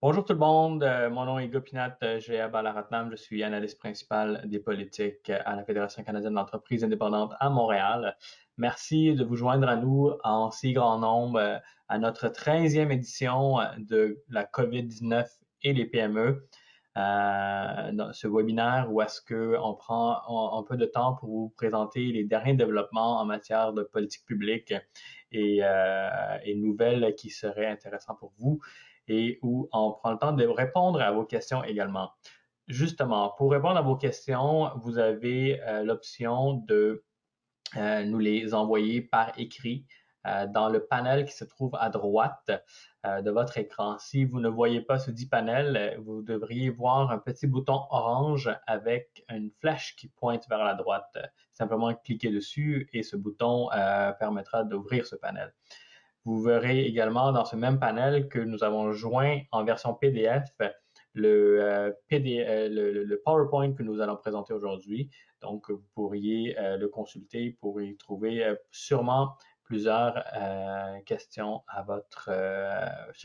Bonjour tout le monde, mon nom est Gopinath Jaya Balaratnam, je suis analyste principal des politiques à la Fédération canadienne d'entreprises indépendantes à Montréal. Merci de vous joindre à nous en si grand nombre à notre 13e édition de la COVID-19 et les PME. Dans ce webinaire où est-ce qu'on prend un peu de temps pour vous présenter les derniers développements en matière de politique publique et nouvelles qui seraient intéressantes pour vous et où on prend le temps de répondre à vos questions également. Justement, pour répondre à vos questions, vous avez l'option de nous les envoyer par écrit dans le panel qui se trouve à droite de votre écran. Si vous ne voyez pas ce dit panel, vous devriez voir un petit bouton orange avec une flèche qui pointe vers la droite. Simplement cliquez dessus et ce bouton permettra d'ouvrir ce panel. Vous verrez également dans ce même panel que nous avons joint en version PDF le PowerPoint que nous allons présenter aujourd'hui. Donc, vous pourriez le consulter pour y trouver sûrement plusieurs questions à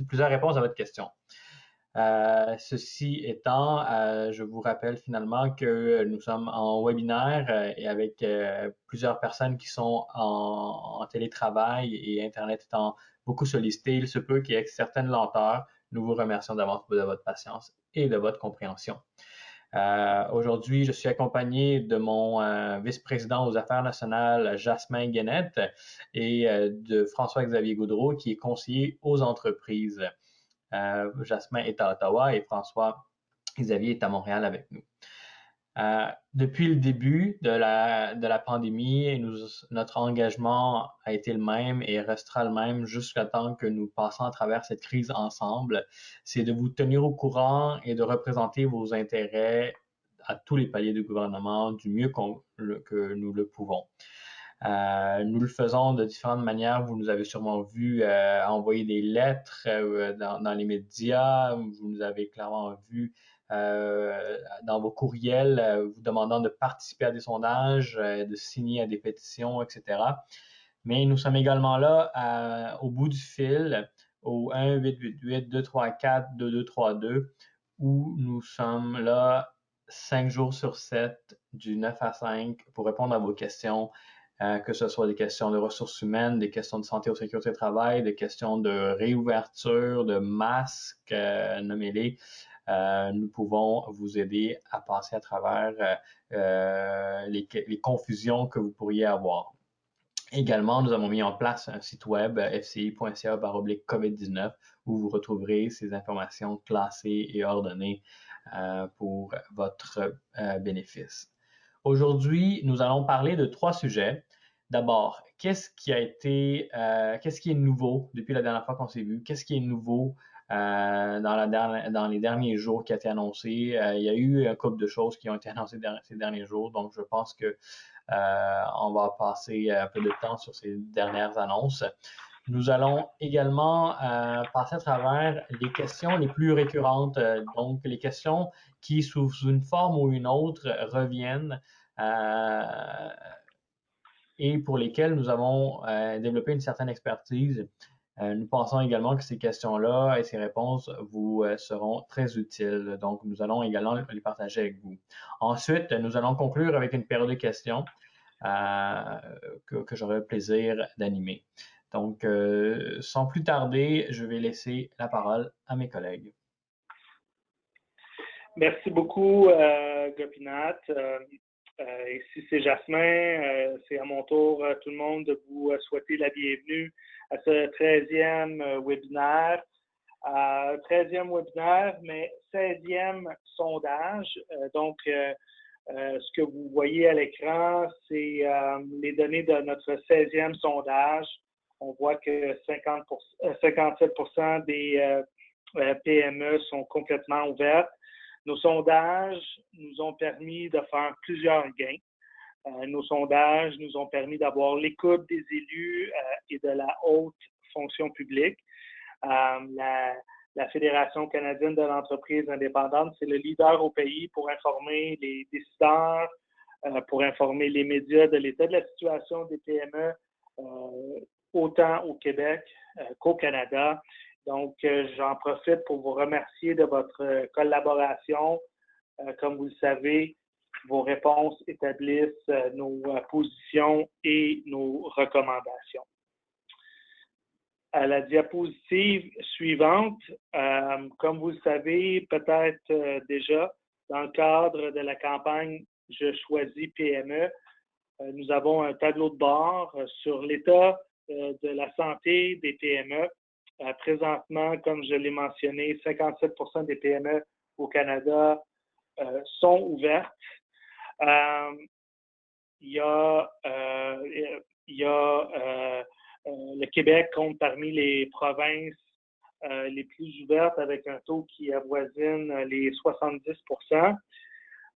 plusieurs réponses à votre question. Ceci étant, je vous rappelle finalement que nous sommes en webinaire et avec plusieurs personnes qui sont en télétravail et Internet étant beaucoup sollicité, il se peut qu'il y ait certaines lenteurs. Nous vous remercions d'avance de votre patience et de votre compréhension. Aujourd'hui, je suis accompagné de mon vice-président aux Affaires nationales, Jasmin Guenette, et de François-Xavier Goudreau, qui est conseiller aux entreprises. Jasmin est à Ottawa et François-Xavier est à Montréal avec nous. Depuis le début de la pandémie, notre engagement a été le même et restera le même jusqu'à temps que nous passons à travers cette crise ensemble. C'est de vous tenir au courant et de représenter vos intérêts à tous les paliers du gouvernement du mieux que nous le pouvons. Nous le faisons de différentes manières. Vous nous avez sûrement vu envoyer des lettres dans les médias. Vous nous avez clairement vu dans vos courriels vous demandant de participer à des sondages, de signer à des pétitions, etc. Mais nous sommes également là au bout du fil au 1-888-234-2232 où nous sommes là 5 jours sur 7 du 9 à 5 pour répondre à vos questions. Que ce soit des questions de ressources humaines, des questions de santé ou sécurité au travail, des questions de réouverture, de masques, nommez-les. Nous pouvons vous aider à passer à travers les confusions que vous pourriez avoir. Également, nous avons mis en place un site web fci.ca/COVID-19 où vous retrouverez ces informations classées et ordonnées pour votre bénéfice. Aujourd'hui, nous allons parler de 3 sujets. D'abord, qu'est-ce qui est nouveau depuis la dernière fois qu'on s'est vu? Qu'est-ce qui est nouveau dans les derniers jours qui a été annoncé? Il y a eu un couple de choses qui ont été annoncées ces derniers jours, donc je pense que on va passer un peu de temps sur ces dernières annonces. Nous allons également passer à travers les questions les plus récurrentes, donc les questions qui, sous une forme ou une autre, reviennent et pour lesquelles nous avons développé une certaine expertise. Nous pensons également que ces questions-là et ces réponses vous seront très utiles. Donc, nous allons également les partager avec vous. Ensuite, nous allons conclure avec une période de questions que j'aurai le plaisir d'animer. Donc, sans plus tarder, je vais laisser la parole à mes collègues. Merci beaucoup, Gopinath. Ici, c'est Jasmin. C'est à mon tour, tout le monde, de vous souhaiter la bienvenue à ce 13e webinaire. 13e webinaire, mais 16e sondage. Donc, ce que vous voyez à l'écran, c'est les données de notre 16e sondage. On voit que 57% des PME sont complètement ouvertes. Nos sondages nous ont permis de faire plusieurs gains. Nos sondages nous ont permis d'avoir l'écoute des élus et de la haute fonction publique. La Fédération canadienne de l'entreprise indépendante, c'est le leader au pays pour informer les décideurs, pour informer les médias de l'état de la situation des PME, autant au Québec qu'au Canada. Donc, j'en profite pour vous remercier de votre collaboration. Comme vous le savez, vos réponses établissent nos positions et nos recommandations. À la diapositive suivante, comme vous le savez peut-être déjà, dans le cadre de la campagne « Je choisis PME », nous avons un tableau de bord sur l'état de la santé des PME. Présentement, comme je l'ai mentionné, 57 des PME au Canada sont ouvertes. Le Québec compte parmi les provinces les plus ouvertes avec un taux qui avoisine les 70 %.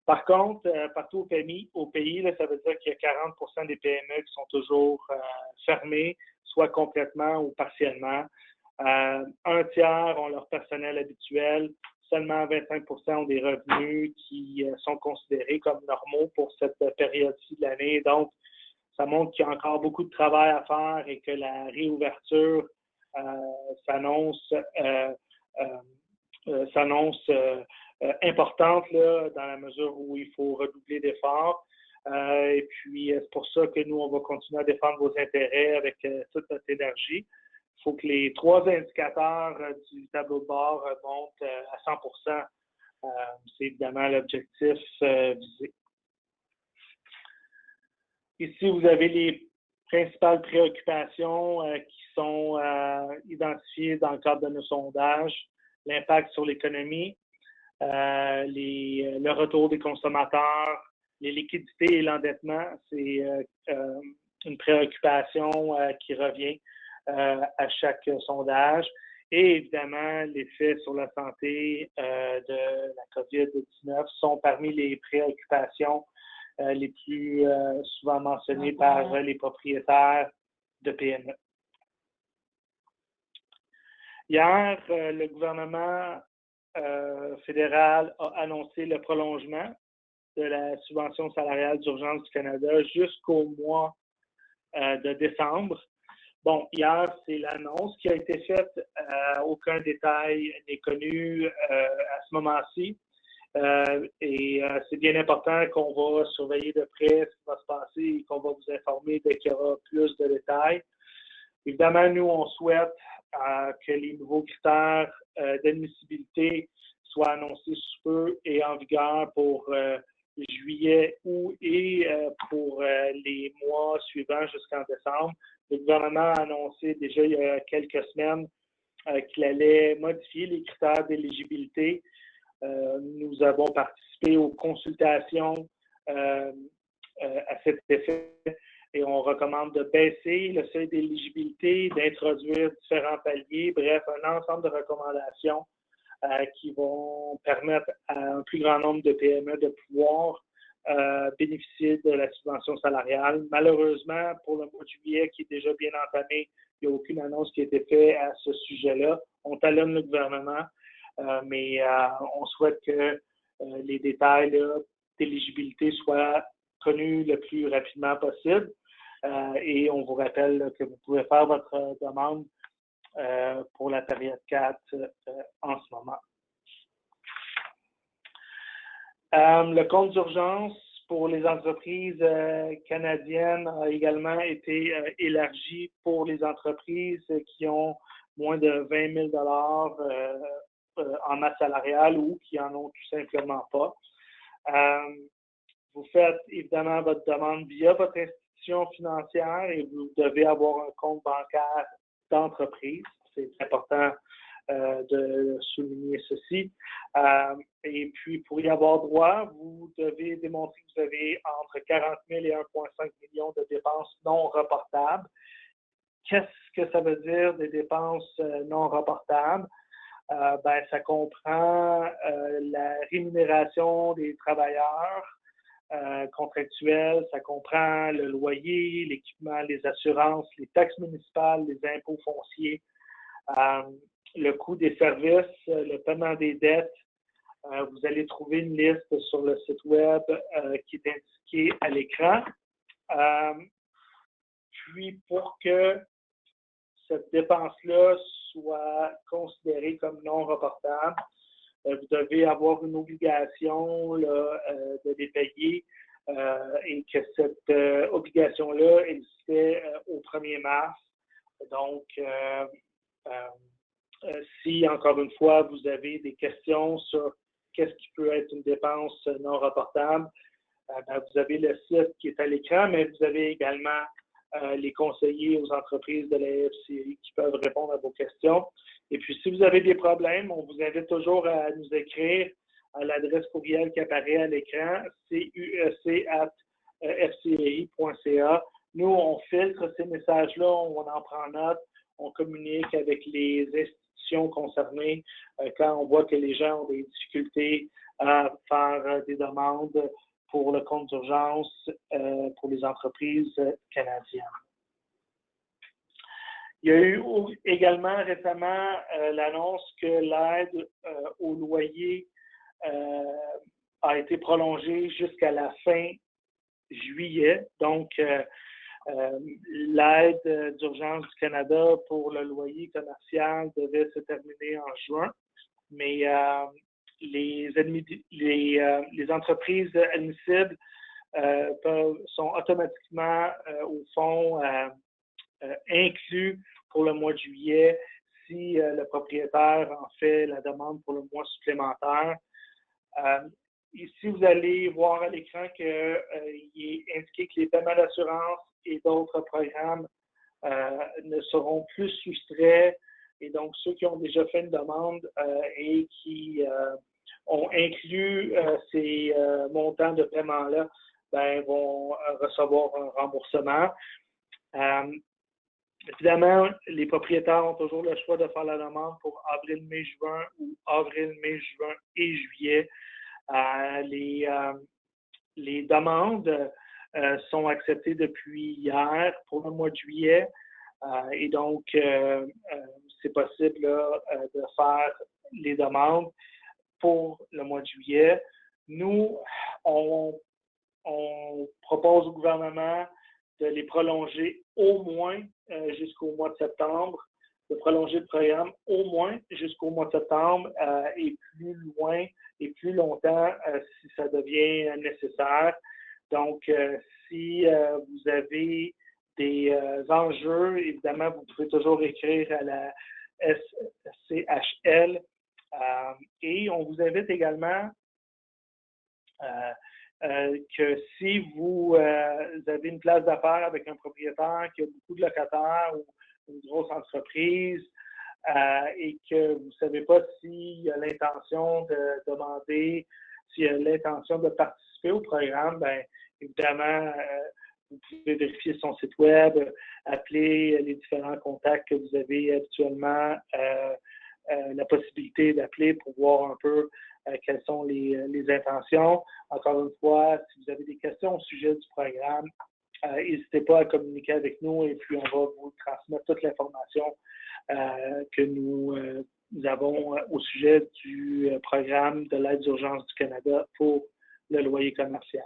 Par contre, partout au pays là, ça veut dire qu'il y a 40 % des PME qui sont toujours fermées, soit complètement ou partiellement. Un tiers ont leur personnel habituel. Seulement 25 % ont des revenus qui sont considérés comme normaux pour cette période-ci de l'année. Donc, ça montre qu'il y a encore beaucoup de travail à faire et que la réouverture s'annonce importante là, dans la mesure où il faut redoubler d'efforts. Et puis, c'est pour ça que nous, on va continuer à défendre vos intérêts avec toute notre énergie. Il faut que les 3 indicateurs du tableau de bord montent à 100 %. C'est évidemment l'objectif visé. Ici, vous avez les principales préoccupations qui sont identifiées dans le cadre de nos sondages. L'impact sur l'économie, le retour des consommateurs, les liquidités et l'endettement, c'est une préoccupation qui revient à chaque sondage. Et évidemment, l'effet sur la santé de la COVID-19 sont parmi les préoccupations les plus souvent mentionnées par les propriétaires de PME. Hier, le gouvernement fédéral a annoncé le prolongement de la subvention salariale d'urgence du Canada jusqu'au mois de décembre. Bon, hier, c'est l'annonce qui a été faite. Aucun détail n'est connu à ce moment-ci. C'est bien important qu'on va surveiller de près ce qui va se passer et qu'on va vous informer dès qu'il y aura plus de détails. Évidemment, nous, on souhaite que les nouveaux critères d'admissibilité soient annoncés sous peu et en vigueur pour juillet, août et pour les mois suivants jusqu'en décembre. Le gouvernement a annoncé déjà il y a quelques semaines qu'il allait modifier les critères d'éligibilité. Nous avons participé aux consultations à cet effet et on recommande de baisser le seuil d'éligibilité, d'introduire différents paliers, bref, un ensemble de recommandations qui vont permettre à un plus grand nombre de PME de pouvoir bénéficier de la subvention salariale. Malheureusement, pour le mois de juillet qui est déjà bien entamé, il n'y a aucune annonce qui a été faite à ce sujet-là. On talonne le gouvernement, mais on souhaite que les détails d'éligibilité soient connus le plus rapidement possible. Et on vous rappelle que vous pouvez faire votre demande pour la période 4 en ce moment. Le compte d'urgence pour les entreprises canadiennes a également été élargi pour les entreprises qui ont moins de 20 000 $ en masse salariale ou qui en ont tout simplement pas. Vous faites évidemment votre demande via votre institution financière et vous devez avoir un compte bancaire d'entreprise. C'est important de souligner ceci. Et puis, pour y avoir droit, vous devez démontrer que vous avez entre 40 000 et 1,5 million de dépenses non reportables. Qu'est-ce que ça veut dire des dépenses non reportables? Ça comprend la rémunération des travailleurs contractuels, ça comprend le loyer, l'équipement, les assurances, les taxes municipales, les impôts fonciers, le coût des services, le paiement des dettes. Vous allez trouver une liste sur le site web qui est indiquée à l'écran. Puis, pour que cette dépense-là soit considérée comme non reportable. Vous devez avoir une obligation là, de les payer et que cette obligation-là existait au 1er mars. Donc, si, encore une fois, vous avez des questions sur qu'est-ce qui peut être une dépense non reportable, vous avez le site qui est à l'écran, mais vous avez également les conseillers aux entreprises de la FCI qui peuvent répondre à vos questions. Et puis, si vous avez des problèmes, on vous invite toujours à nous écrire à l'adresse courriel qui apparaît à l'écran, cuec@fci.ca. Nous, on filtre ces messages-là, on en prend note, on communique avec les institutions concernées quand on voit que les gens ont des difficultés à faire des demandes pour le compte d'urgence pour les entreprises canadiennes. Il y a eu également récemment l'annonce que l'aide au loyer a été prolongée jusqu'à la fin juillet. Donc, l'aide d'urgence du Canada pour le loyer commercial devait se terminer en juin, mais les entreprises admissibles sont automatiquement, au fond, inclus pour le mois de juillet si le propriétaire en fait la demande pour le mois supplémentaire. Ici, vous allez voir à l'écran qu'il est indiqué que les paiements d'assurance et d'autres programmes ne seront plus soustraits. Et donc, ceux qui ont déjà fait une demande et qui ont inclus ces montants de paiement-là vont recevoir un remboursement. Évidemment, les propriétaires ont toujours le choix de faire la demande pour avril, mai, juin ou avril, mai, juin et juillet. Les demandes sont acceptées depuis hier pour le mois de juillet. Et donc, c'est possible là, de faire les demandes pour le mois de juillet. Nous, on propose au gouvernement de les prolonger au moins jusqu'au mois de septembre, de prolonger le programme au moins jusqu'au mois de septembre et plus loin et plus longtemps si ça devient nécessaire. Donc, si vous avez des enjeux, évidemment, vous pouvez toujours écrire à la SCHL et on vous invite également que si vous avez une place d'affaires avec un propriétaire qui a beaucoup de locataires ou une grosse entreprise et que vous ne savez pas s'il a l'intention de demander, s'il a l'intention de participer au programme, évidemment, vous pouvez vérifier son site web, appeler les différents contacts que vous avez habituellement la possibilité d'appeler pour voir un peu quelles sont les intentions. Encore une fois, si vous avez des questions au sujet du programme, n'hésitez pas à communiquer avec nous et puis on va vous transmettre toute l'information que nous avons au sujet du programme de l'aide d'urgence du Canada pour le loyer commercial.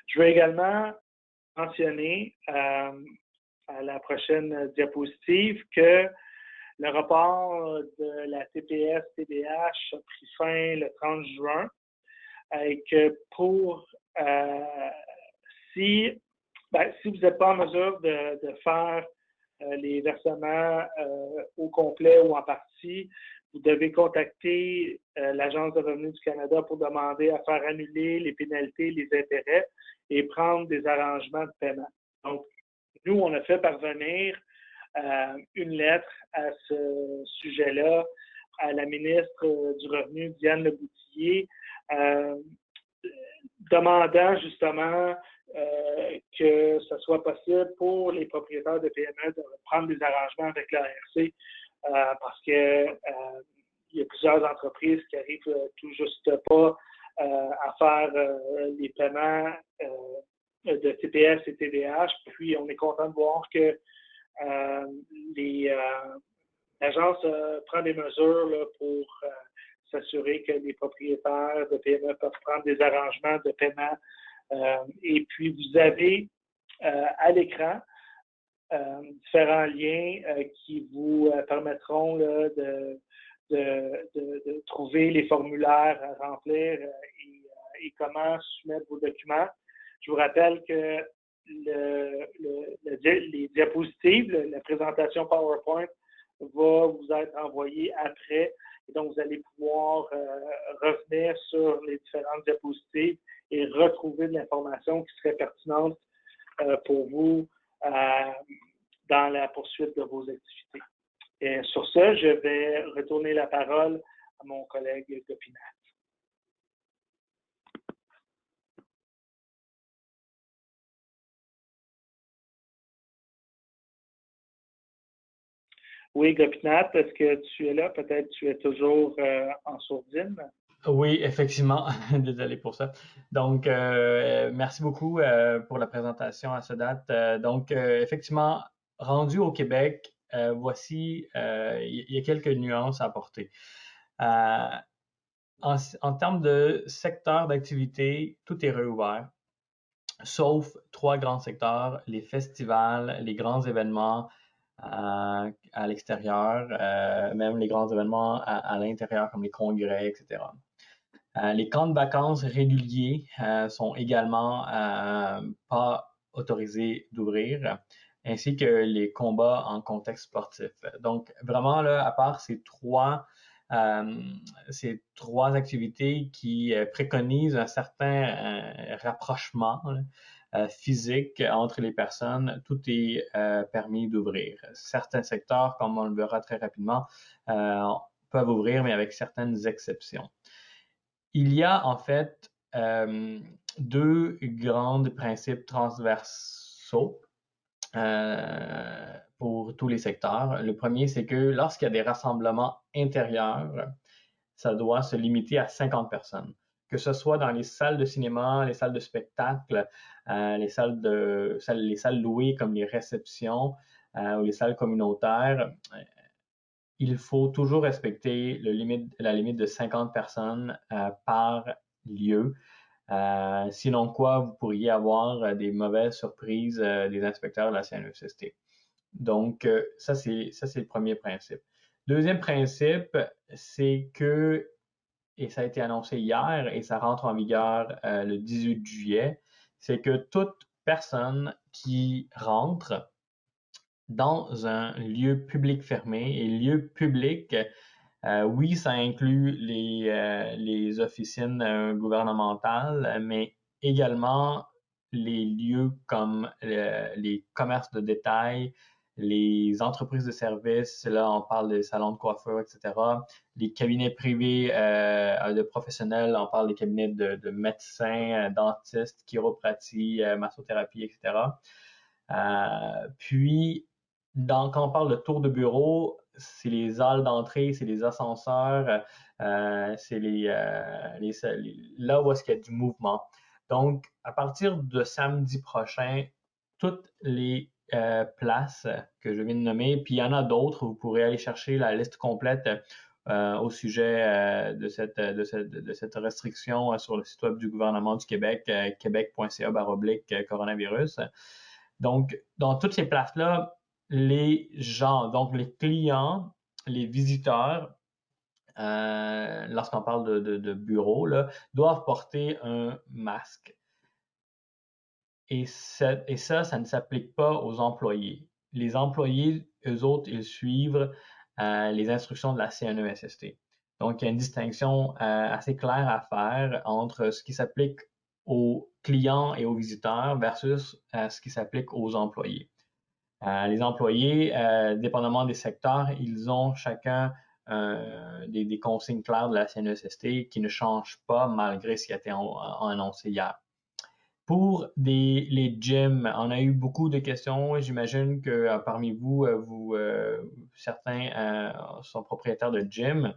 Je veux également mentionner à la prochaine diapositive que le rapport de la TPS-TDH a pris fin le 30 juin et que si vous n'êtes pas en mesure de faire les versements au complet ou en partie, vous devez contacter l'Agence de revenus du Canada pour demander à faire annuler les pénalités, les intérêts et prendre des arrangements de paiement. Donc, nous, on a fait parvenir une lettre à ce sujet-là à la ministre du Revenu, Diane Leboutillier, demandant justement que ce soit possible pour les propriétaires de PME de prendre des arrangements avec l'ARC parce que il y a plusieurs entreprises qui arrivent tout juste pas à faire les paiements de TPS et TDH. Puis on est content de voir que l'agence prend des mesures là, pour s'assurer que les propriétaires de PME peuvent prendre des arrangements de paiement. Et puis, vous avez à l'écran différents liens qui vous permettront là, de trouver les formulaires à remplir et comment soumettre vos documents. Je vous rappelle que les diapositives, la présentation PowerPoint va vous être envoyée après. Et donc, vous allez pouvoir revenir sur les différentes diapositives et retrouver de l'information qui serait pertinente pour vous dans la poursuite de vos activités. Et sur ce, je vais retourner la parole à mon collègue Gopinath. Oui, Gopinath, est-ce que tu es là? Peut-être tu es toujours en sourdine. Oui, effectivement. Désolé pour ça. Donc, merci beaucoup pour la présentation à ce date. Donc, effectivement, rendu au Québec, voici, il y a quelques nuances à apporter. En termes de secteur d'activité, tout est réouvert, sauf 3 grands secteurs, les festivals, les grands événements à l'extérieur, même les grands événements à l'intérieur, comme les congrès, etc. Les camps de vacances réguliers sont également pas autorisés d'ouvrir, ainsi que les combats en contexte sportif. Donc, vraiment, là, à part ces trois activités qui préconisent un certain rapprochement physique entre les personnes, tout est permis d'ouvrir. Certains secteurs, comme on le verra très rapidement, peuvent ouvrir, mais avec certaines exceptions. Il y a en fait 2 grands principes transversaux pour tous les secteurs. Le premier, c'est que lorsqu'il y a des rassemblements intérieurs, ça doit se limiter à 50 personnes. Que ce soit dans les salles de cinéma, les salles de spectacle, les salles louées comme les réceptions ou les salles communautaires, il faut toujours respecter la limite de 50 personnes par lieu. Sinon quoi, vous pourriez avoir des mauvaises surprises des inspecteurs de la CNESST. Donc, ça, c'est le premier principe. Deuxième principe, c'est que, et ça a été annoncé hier et ça rentre en vigueur le 18 juillet, c'est que toute personne qui rentre dans un lieu public fermé, et lieu public, oui, ça inclut les officines gouvernementales, mais également les lieux comme les commerces de détail, les entreprises de services, là on parle des salons de coiffure, etc., les cabinets privés de professionnels, on parle des cabinets de médecins, dentistes, chiropratie, massothérapie, etc. Puis, quand on parle de tour de bureau, c'est les halles d'entrée, c'est les ascenseurs, c'est là où est-ce qu'il y a du mouvement. Donc, à partir de samedi prochain, toutes les places que je viens de nommer, puis il y en a d'autres, vous pourrez aller chercher la liste complète au sujet de cette restriction sur le site web du gouvernement du Québec, québec.ca/coronavirus. Donc, dans toutes ces places-là, les gens, donc les clients, les visiteurs, lorsqu'on parle de bureau, là, doivent porter un masque. Et ça ne s'applique pas aux employés. Les employés, eux autres, ils suivent les instructions de la CNESST. Donc, il y a une distinction assez claire à faire entre ce qui s'applique aux clients et aux visiteurs versus ce qui s'applique aux employés. Les employés, dépendamment des secteurs, ils ont chacun des consignes claires de la CNESST qui ne changent pas malgré ce qui a été annoncé hier. Pour les gyms, on a eu beaucoup de questions. J'imagine que parmi vous, certains sont propriétaires de gyms.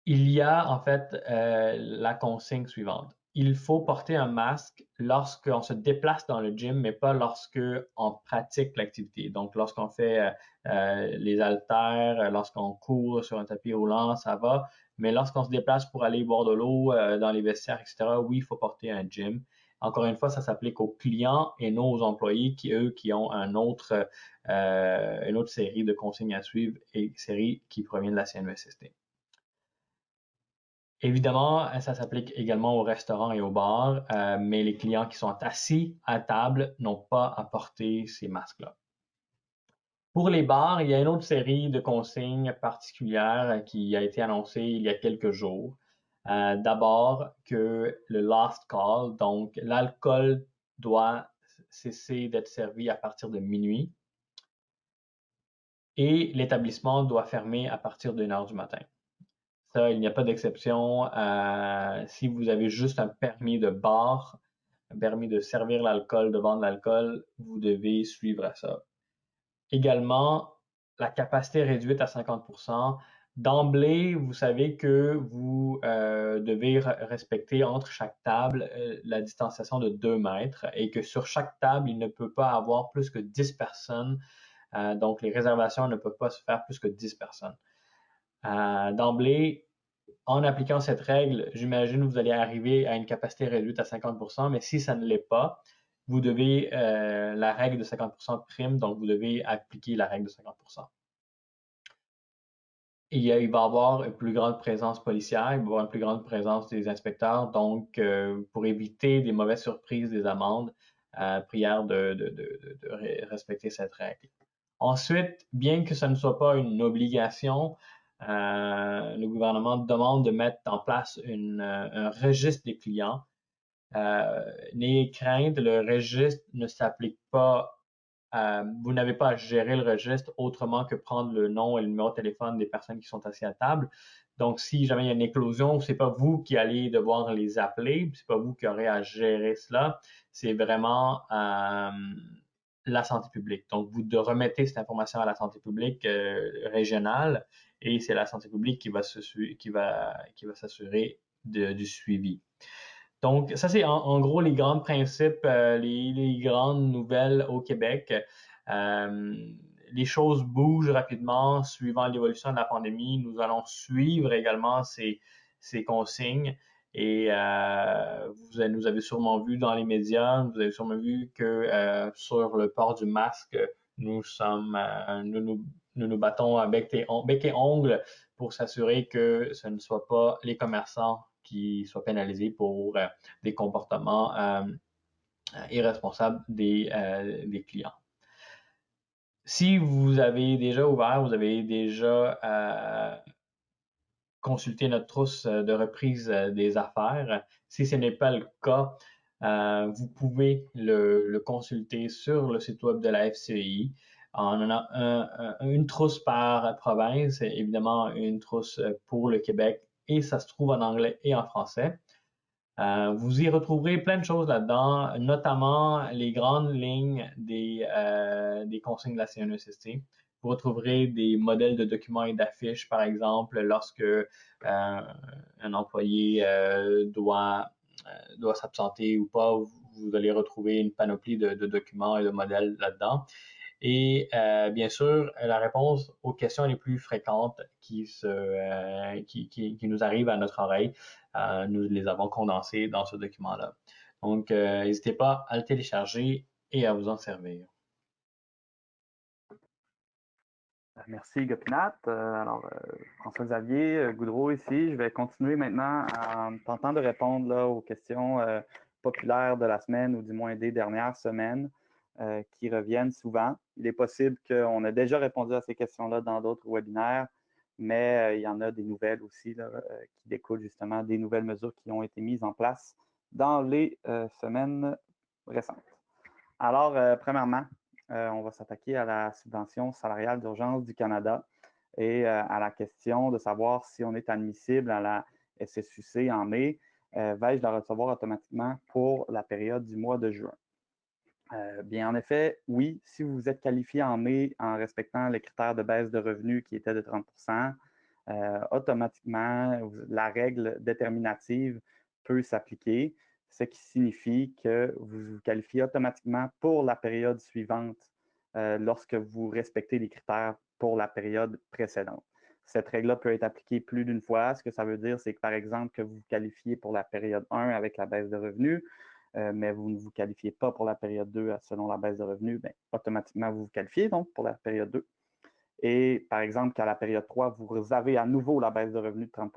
Il y a en fait la consigne suivante. Il faut porter un masque lorsqu'on se déplace dans le gym, mais pas lorsqu'on pratique l'activité. Donc, lorsqu'on fait les haltères, lorsqu'on court sur un tapis roulant, ça va. Mais lorsqu'on se déplace pour aller boire de l'eau dans les vestiaires, etc., oui, il faut porter un gym. Encore une fois, ça s'applique aux clients et non aux employés qui ont une autre série de consignes à suivre et série qui provient de la CNESST. Évidemment, ça s'applique également aux restaurants et aux bars, mais les clients qui sont assis à table n'ont pas à porter ces masques-là. Pour les bars, il y a une autre série de consignes particulières qui a été annoncée il y a quelques jours. D'abord que le last call, donc l'alcool doit cesser d'être servi à partir de minuit et l'établissement doit fermer à partir de 1h du matin. Ça, il n'y a pas d'exception. Si vous avez juste un permis de bar, un permis de servir l'alcool, de vendre l'alcool, vous devez suivre ça. Également, la capacité réduite à 50%. D'emblée, vous savez que vous devez respecter entre chaque table la distanciation de 2 mètres et que sur chaque table, il ne peut pas avoir plus que 10 personnes. Donc, les réservations ne peuvent pas se faire plus que 10 personnes. D'emblée, en appliquant cette règle, j'imagine que vous allez arriver à une capacité réduite à 50%, mais si ça ne l'est pas, vous devez, la règle de 50% prime, donc vous devez appliquer la règle de 50%. Il va y avoir une plus grande présence policière, il va y avoir une plus grande présence des inspecteurs, donc pour éviter des mauvaises surprises, des amendes, prière de respecter cette règle. Ensuite, bien que ce ne soit pas une obligation, le gouvernement demande de mettre en place un registre des clients. N'ayez crainte, le registre ne s'applique pas. Vous n'avez pas à gérer le registre autrement que prendre le nom et le numéro de téléphone des personnes qui sont assises à table. Donc, si jamais il y a une éclosion, c'est pas vous qui allez devoir les appeler, c'est pas vous qui aurez à gérer cela. C'est vraiment la santé publique. Donc, vous remettez cette information à la santé publique régionale et c'est la santé publique qui va s'assurer du suivi. Donc, ça, c'est en gros les grands principes, les grandes nouvelles au Québec. Les choses bougent rapidement suivant l'évolution de la pandémie. Nous allons suivre également ces consignes. Et nous avez sûrement vu dans les médias, vous avez sûrement vu que sur le port du masque, nous nous battons à bec et ongles pour s'assurer que ce ne soit pas les commerçants qui soient pénalisés pour des comportements irresponsables des clients. Si vous avez déjà ouvert, vous avez déjà consulté notre trousse de reprise des affaires. Si ce n'est pas le cas, vous pouvez le consulter sur le site web de la FCI. On a une trousse par province, évidemment une trousse pour le Québec, et ça se trouve en anglais et en français. Vous y retrouverez plein de choses là-dedans, notamment les grandes lignes des consignes de la CNESST. Vous retrouverez des modèles de documents et d'affiches, par exemple, lorsque un employé doit s'absenter ou pas. Vous allez retrouver une panoplie de documents et de modèles là-dedans. Et bien sûr, la réponse aux questions les plus fréquentes qui nous arrivent à notre oreille, nous les avons condensées dans ce document-là. Donc, n'hésitez pas à le télécharger et à vous en servir. Merci, Gopinath. Alors, François-Xavier Goudreau ici. Je vais continuer maintenant en tentant de répondre là, aux questions populaires de la semaine ou du moins des dernières semaines qui reviennent souvent. Il est possible qu'on ait déjà répondu à ces questions-là dans d'autres webinaires, mais il y en a des nouvelles aussi là, qui découlent justement des nouvelles mesures qui ont été mises en place dans les semaines récentes. Alors, premièrement, on va s'attaquer à la subvention salariale d'urgence du Canada et à la question de savoir si on est admissible à la SSUC en mai. Vais-je la recevoir automatiquement pour la période du mois de juin? Bien, en effet, oui, si vous êtes qualifié en mai en respectant les critères de baisse de revenus qui étaient de 30%, automatiquement, la règle déterminative peut s'appliquer, ce qui signifie que vous vous qualifiez automatiquement pour la période suivante lorsque vous respectez les critères pour la période précédente. Cette règle-là peut être appliquée plus d'une fois. Ce que ça veut dire, c'est que, par exemple, que vous vous qualifiez pour la période 1 avec la baisse de revenus, mais vous ne vous qualifiez pas pour la période 2 selon la baisse de revenus, bien, automatiquement, vous vous qualifiez donc pour la période 2. Et par exemple, qu'à la période 3, vous avez à nouveau la baisse de revenus de 30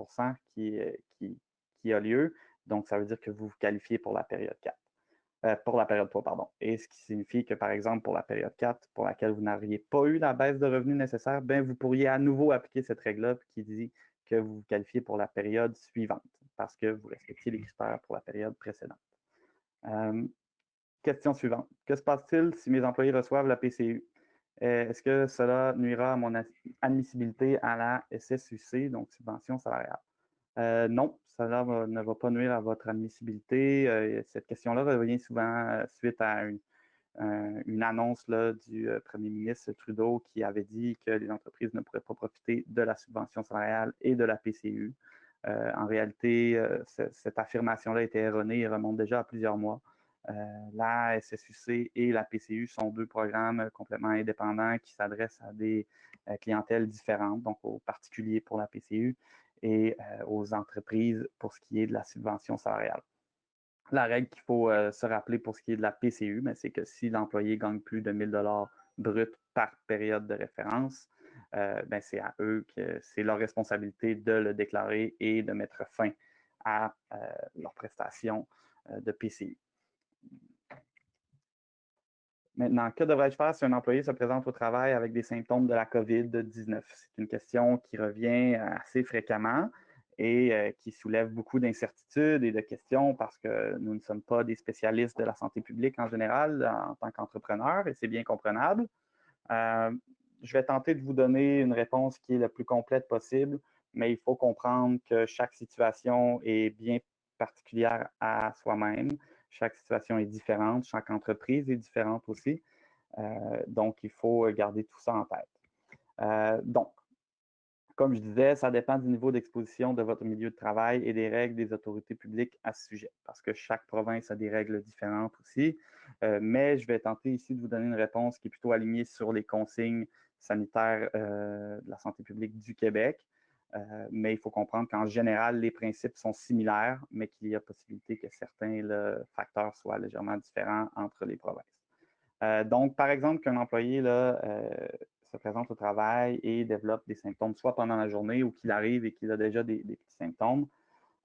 qui a lieu. Donc, ça veut dire que vous vous qualifiez pour la période 4. Pour la période 3, pardon. Et ce qui signifie que, par exemple, pour la période 4, pour laquelle vous n'auriez pas eu la baisse de revenus nécessaire, bien, vous pourriez à nouveau appliquer cette règle-là qui dit que vous vous qualifiez pour la période suivante parce que vous respectiez les critères pour la période précédente. Question suivante. Que se passe-t-il si mes employés reçoivent la PCU? Est-ce que cela nuira à mon admissibilité à la SSUC, donc subvention salariale? Non, cela ne va pas nuire à votre admissibilité. Cette question-là revient souvent suite à une annonce là, du premier ministre Trudeau qui avait dit que les entreprises ne pourraient pas profiter de la subvention salariale et de la PCU. En réalité, cette affirmation-là était erronée et remonte déjà à plusieurs mois. La SSUC et la PCU sont deux programmes complètement indépendants qui s'adressent à des clientèles différentes, donc aux particuliers pour la PCU et aux entreprises pour ce qui est de la subvention salariale. La règle qu'il faut se rappeler pour ce qui est de la PCU, c'est que si l'employé gagne plus de 1 000 $ brut par période de référence, c'est à eux que c'est leur responsabilité de le déclarer et de mettre fin à leur prestation de PCU. Maintenant, que devrais-je faire si un employé se présente au travail avec des symptômes de la COVID-19? C'est une question qui revient assez fréquemment et qui soulève beaucoup d'incertitudes et de questions parce que nous ne sommes pas des spécialistes de la santé publique en général en tant qu'entrepreneurs et c'est bien comprenable. Je vais tenter de vous donner une réponse qui est la plus complète possible, mais il faut comprendre que chaque situation est bien particulière à soi-même. Chaque situation est différente, chaque entreprise est différente aussi. Donc, il faut garder tout ça en tête. Donc, comme je disais, ça dépend du niveau d'exposition de votre milieu de travail et des règles des autorités publiques à ce sujet, parce que chaque province a des règles différentes aussi. Mais je vais tenter ici de vous donner une réponse qui est plutôt alignée sur les consignes sanitaires de la santé publique du Québec. Mais il faut comprendre qu'en général, les principes sont similaires, mais qu'il y a possibilité que certains facteurs soient légèrement différents entre les provinces. Donc, par exemple, qu'un employé se présente au travail et développe des symptômes, soit pendant la journée ou qu'il arrive et qu'il a déjà des petits symptômes,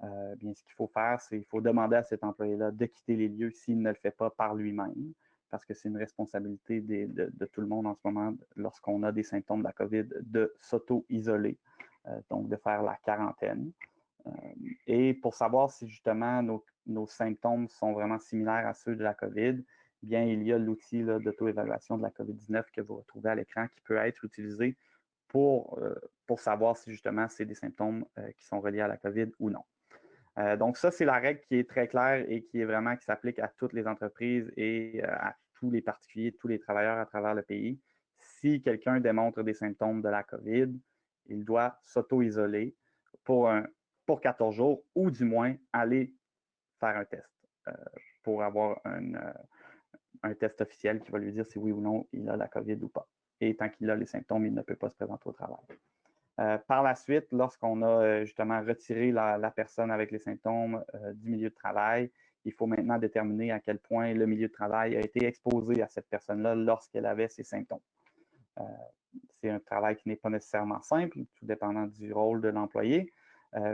bien, ce qu'il faut faire, c'est qu'il faut demander à cet employé-là de quitter les lieux s'il ne le fait pas par lui-même, parce que c'est une responsabilité de tout le monde en ce moment, lorsqu'on a des symptômes de la COVID, de s'auto-isoler, donc de faire la quarantaine. Et pour savoir si justement nos symptômes sont vraiment similaires à ceux de la COVID, bien, il y a l'outil d'auto-évaluation de la COVID-19 que vous retrouvez à l'écran qui peut être utilisé pour savoir si justement c'est des symptômes qui sont reliés à la COVID ou non. Donc ça, c'est la règle qui est très claire et qui s'applique à toutes les entreprises et à tous les particuliers, tous les travailleurs à travers le pays. Si quelqu'un démontre des symptômes de la COVID, il doit s'auto-isoler pour 14 jours ou du moins aller faire un test pour avoir un test officiel qui va lui dire si oui ou non il a la COVID ou pas. Et tant qu'il a les symptômes, il ne peut pas se présenter au travail. Par la suite, lorsqu'on a justement retiré la personne avec les symptômes du milieu de travail, il faut maintenant déterminer à quel point le milieu de travail a été exposé à cette personne-là lorsqu'elle avait ces symptômes. C'est un travail qui n'est pas nécessairement simple, tout dépendant du rôle de l'employé,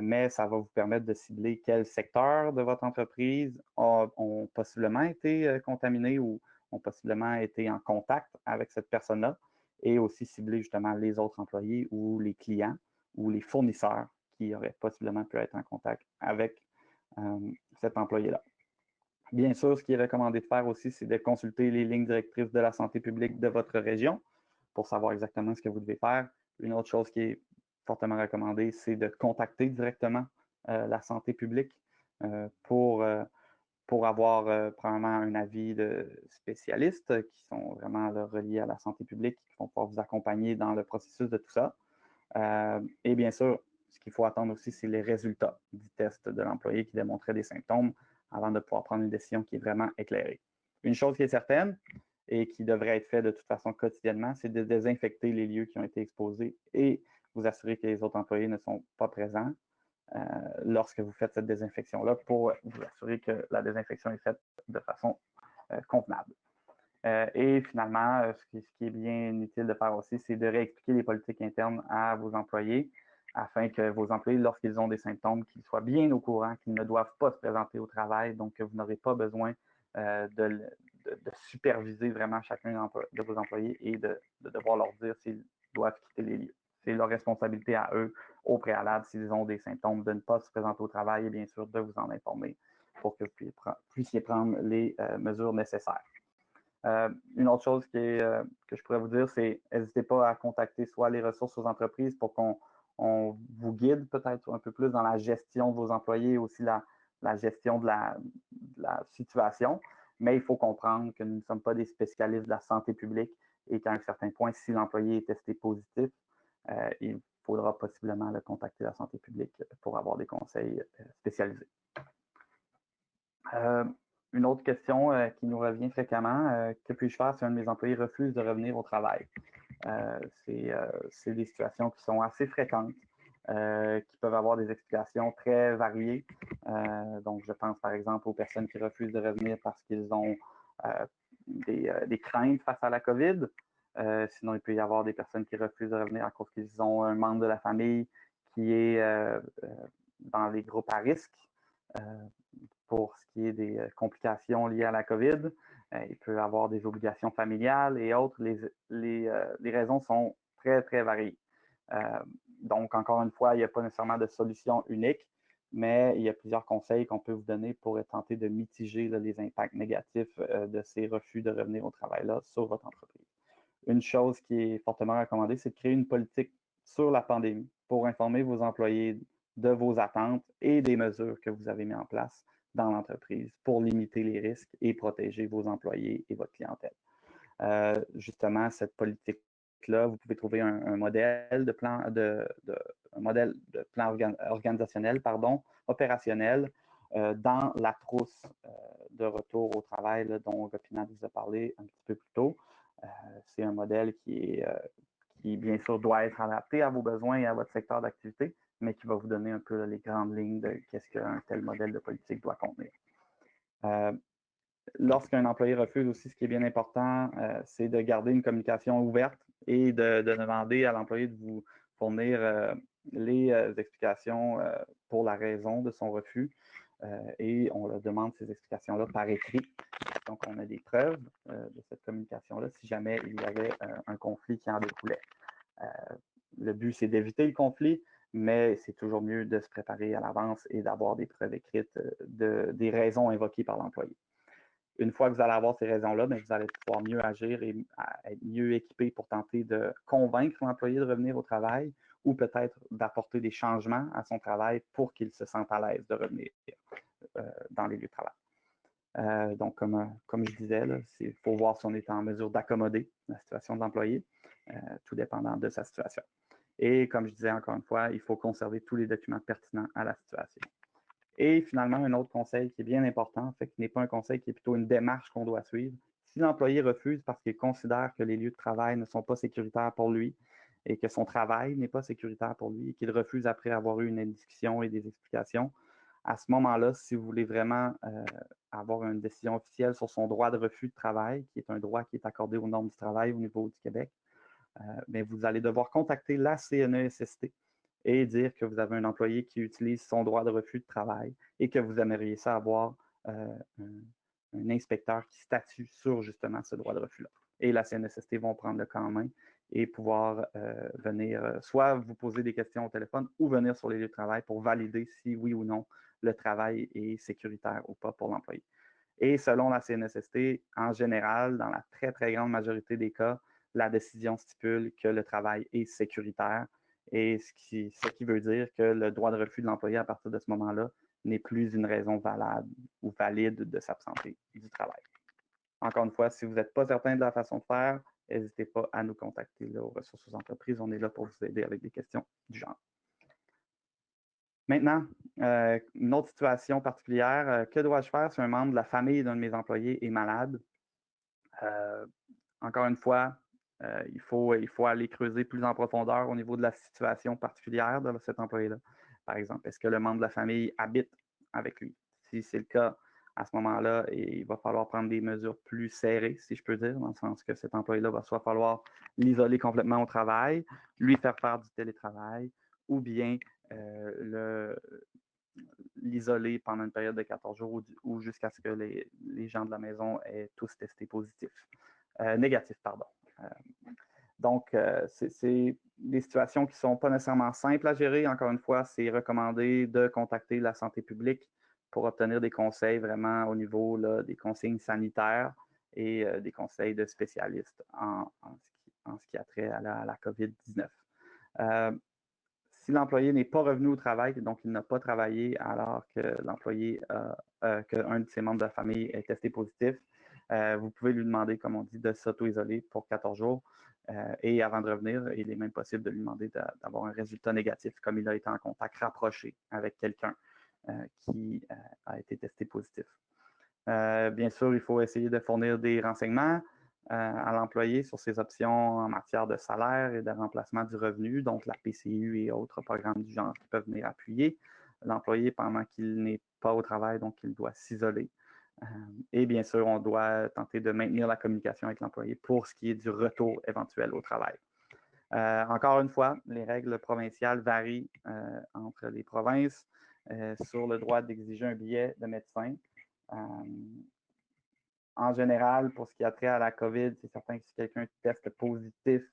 mais ça va vous permettre de cibler quels secteurs de votre entreprise ont possiblement été contaminés ou ont possiblement été en contact avec cette personne-là, et aussi cibler justement les autres employés ou les clients ou les fournisseurs qui auraient possiblement pu être en contact avec cet employé-là. Bien sûr, ce qui est recommandé de faire aussi, c'est de consulter les lignes directrices de la santé publique de votre région pour savoir exactement ce que vous devez faire. Une autre chose qui est fortement recommandée, c'est de contacter directement la santé publique pour avoir probablement un avis de spécialistes qui sont vraiment reliés à la santé publique, qui vont pouvoir vous accompagner dans le processus de tout ça. Et bien sûr, ce qu'il faut attendre aussi, c'est les résultats du test de l'employé qui démontrait des symptômes avant de pouvoir prendre une décision qui est vraiment éclairée. Une chose qui est certaine et qui devrait être faite de toute façon quotidiennement, c'est de désinfecter les lieux qui ont été exposés et vous assurer que les autres employés ne sont pas présents. lorsque vous faites cette désinfection-là pour vous assurer que la désinfection est faite de façon convenable. Et finalement, ce qui est bien utile de faire aussi, c'est de réexpliquer les politiques internes à vos employés afin que vos employés, lorsqu'ils ont des symptômes, qu'ils soient bien au courant qu'ils ne doivent pas se présenter au travail, donc que vous n'aurez pas besoin de superviser vraiment chacun de vos employés et de devoir leur dire s'ils doivent quitter les lieux. C'est leur responsabilité à eux, au préalable, s'ils ont des symptômes, de ne pas se présenter au travail et bien sûr de vous en informer pour que vous puissiez prendre les mesures nécessaires. Une autre chose que je pourrais vous dire, c'est n'hésitez pas à contacter soit les ressources aux entreprises pour qu'on vous guide peut-être un peu plus dans la gestion de vos employés, aussi la gestion de la situation. Mais il faut comprendre que nous ne sommes pas des spécialistes de la santé publique et qu'à un certain point, si l'employé est testé positif, il faudra possiblement contacter la santé publique pour avoir des conseils spécialisés. Une autre question qui nous revient fréquemment, que puis-je faire si un de mes employés refuse de revenir au travail? C'est des situations qui sont assez fréquentes, qui peuvent avoir des explications très variées. Donc, je pense par exemple aux personnes qui refusent de revenir parce qu'ils ont des craintes face à la COVID. Sinon, il peut y avoir des personnes qui refusent de revenir à cause qu'ils ont un membre de la famille qui est dans les groupes à risque. Pour ce qui est des complications liées à la COVID. Il peut y avoir des obligations familiales et autres. Les raisons sont très, très variées. Donc, encore une fois, il n'y a pas nécessairement de solution unique, mais il y a plusieurs conseils qu'on peut vous donner pour tenter de mitiger les impacts négatifs de ces refus de revenir au travail-là sur votre entreprise. Une chose qui est fortement recommandée, c'est de créer une politique sur la pandémie pour informer vos employés de vos attentes et des mesures que vous avez mises en place dans l'entreprise pour limiter les risques et protéger vos employés et votre clientèle. Justement, cette politique-là, vous pouvez trouver un modèle de plan, organisationnel, opérationnel, dans la trousse de retour au travail là, dont Gopinath vous a parlé un petit peu plus tôt. C'est un modèle qui, bien sûr, doit être adapté à vos besoins et à votre secteur d'activité, mais qui va vous donner un peu les grandes lignes de qu'est-ce qu'un tel modèle de politique doit contenir. Lorsqu'un employé refuse aussi, ce qui est bien important, c'est de garder une communication ouverte et de demander à l'employé de vous fournir les explications pour la raison de son refus. Et on leur demande ces explications-là par écrit. Donc, on a des preuves de cette communication-là si jamais il y avait un conflit qui en découlait. Le but, c'est d'éviter le conflit, mais c'est toujours mieux de se préparer à l'avance et d'avoir des preuves écrites des raisons invoquées par l'employé. Une fois que vous allez avoir ces raisons-là, vous allez pouvoir mieux agir et être mieux équipé pour tenter de convaincre l'employé de revenir au travail ou peut-être d'apporter des changements à son travail pour qu'il se sente à l'aise de revenir dans les lieux de travail. Donc, comme je disais, il faut voir si on est en mesure d'accommoder la situation de l'employé, tout dépendant de sa situation. Et comme je disais encore une fois, il faut conserver tous les documents pertinents à la situation. Et finalement, un autre conseil qui est bien important, en fait, qui n'est pas un conseil, qui est plutôt une démarche qu'on doit suivre. Si l'employé refuse parce qu'il considère que les lieux de travail ne sont pas sécuritaires pour lui et que son travail n'est pas sécuritaire pour lui et qu'il refuse après avoir eu une discussion et des explications, à ce moment-là, si vous voulez vraiment avoir une décision officielle sur son droit de refus de travail, qui est un droit qui est accordé aux normes du travail au niveau du Québec, mais vous allez devoir contacter la CNESST et dire que vous avez un employé qui utilise son droit de refus de travail et que vous aimeriez ça avoir un inspecteur qui statue sur justement ce droit de refus-là. Et la CNESST vont prendre le cas en main et pouvoir venir soit vous poser des questions au téléphone ou venir sur les lieux de travail pour valider si oui ou non le travail est sécuritaire ou pas pour l'employé. Et selon la CNESST, en général, dans la très, très grande majorité des cas, la décision stipule que le travail est sécuritaire et ce qui veut dire que le droit de refus de l'employé à partir de ce moment-là n'est plus une raison valable ou valide de s'absenter du travail. Encore une fois, si vous n'êtes pas certain de la façon de faire, n'hésitez pas à nous contacter là, aux ressources aux entreprises. On est là pour vous aider avec des questions du genre. Maintenant, une autre situation particulière, que dois-je faire si un membre de la famille d'un de mes employés est malade? Encore une fois, il faut aller creuser plus en profondeur au niveau de la situation particulière de cet employé-là. Par exemple, est-ce que le membre de la famille habite avec lui? Si c'est le cas, à ce moment-là, il va falloir prendre des mesures plus serrées, si je peux dire, dans le sens que cet employé-là va soit falloir l'isoler complètement au travail, lui faire du télétravail, ou bien l'isoler pendant une période de 14 jours ou jusqu'à ce que les gens de la maison aient tous testé négatifs, pardon. Donc, c'est des situations qui ne sont pas nécessairement simples à gérer. Encore une fois, c'est recommandé de contacter la santé publique pour obtenir des conseils vraiment au niveau là, des consignes sanitaires et des conseils de spécialistes en ce qui a trait à la COVID-19. Si l'employé n'est pas revenu au travail, donc il n'a pas travaillé alors que qu'un de ses membres de la famille est testé positif, vous pouvez lui demander, comme on dit, de s'auto-isoler pour 14 jours. Et avant de revenir, il est même possible de lui demander d'avoir un résultat négatif, comme il a été en contact rapproché avec quelqu'un qui a été testé positif. Bien sûr, il faut essayer de fournir des renseignements à l'employé sur ses options en matière de salaire et de remplacement du revenu, donc la PCU et autres programmes du genre qui peuvent venir appuyer l'employé pendant qu'il n'est pas au travail, donc il doit s'isoler. Et bien sûr, on doit tenter de maintenir la communication avec l'employé pour ce qui est du retour éventuel au travail. Encore une fois, les règles provinciales varient entre les provinces sur le droit d'exiger un billet de médecin. En général, pour ce qui a trait à la COVID, c'est certain que si quelqu'un teste positif,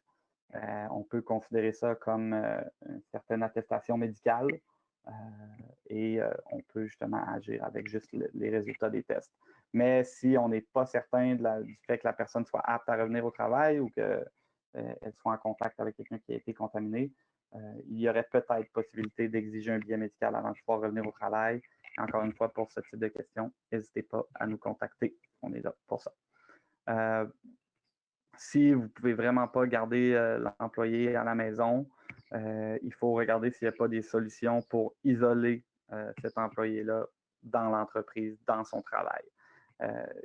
on peut considérer ça comme une certaine attestation médicale et on peut justement agir avec juste les résultats des tests. Mais si on n'est pas certain du fait que la personne soit apte à revenir au travail ou qu'elle soit en contact avec quelqu'un qui a été contaminé, il y aurait peut-être possibilité d'exiger un billet médical avant de pouvoir revenir au travail. Encore une fois, pour ce type de questions, n'hésitez pas à nous contacter. On est là pour ça. Si vous ne pouvez vraiment pas garder l'employé à la maison, il faut regarder s'il n'y a pas des solutions pour isoler cet employé-là dans l'entreprise, dans son travail.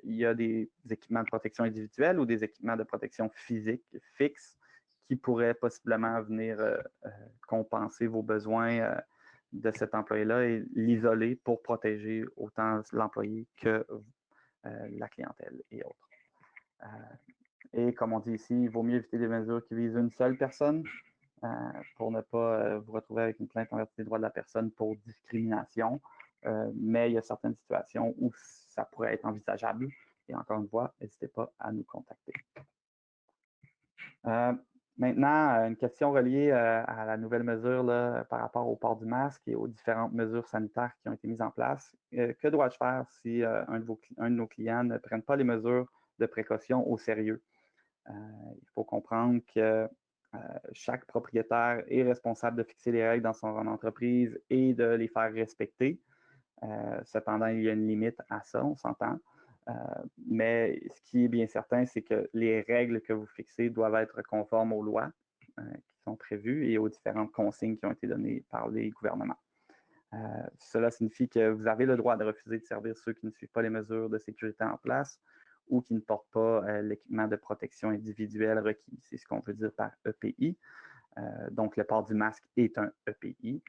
Il y a des équipements de protection individuelle ou des équipements de protection physique fixes qui pourraient possiblement venir compenser vos besoins de cet employé-là et l'isoler pour protéger autant l'employé que la clientèle et autres. Et comme on dit ici, il vaut mieux éviter des mesures qui visent une seule personne pour ne pas vous retrouver avec une plainte en vertu des droits de la personne pour discrimination. Mais il y a certaines situations où ça pourrait être envisageable. Et encore une fois, n'hésitez pas à nous contacter. Maintenant, une question reliée à la nouvelle mesure là, par rapport au port du masque et aux différentes mesures sanitaires qui ont été mises en place. Que dois-je faire si un de nos clients ne prenne pas les mesures de précaution au sérieux? Il faut comprendre que chaque propriétaire est responsable de fixer les règles dans son entreprise et de les faire respecter. Cependant, il y a une limite à ça, on s'entend. Mais ce qui est bien certain, c'est que les règles que vous fixez doivent être conformes aux lois qui sont prévues et aux différentes consignes qui ont été données par les gouvernements. Cela signifie que vous avez le droit de refuser de servir ceux qui ne suivent pas les mesures de sécurité en place ou qui ne portent pas l'équipement de protection individuelle requis. C'est ce qu'on veut dire par EPI. Donc, le port du masque est un EPI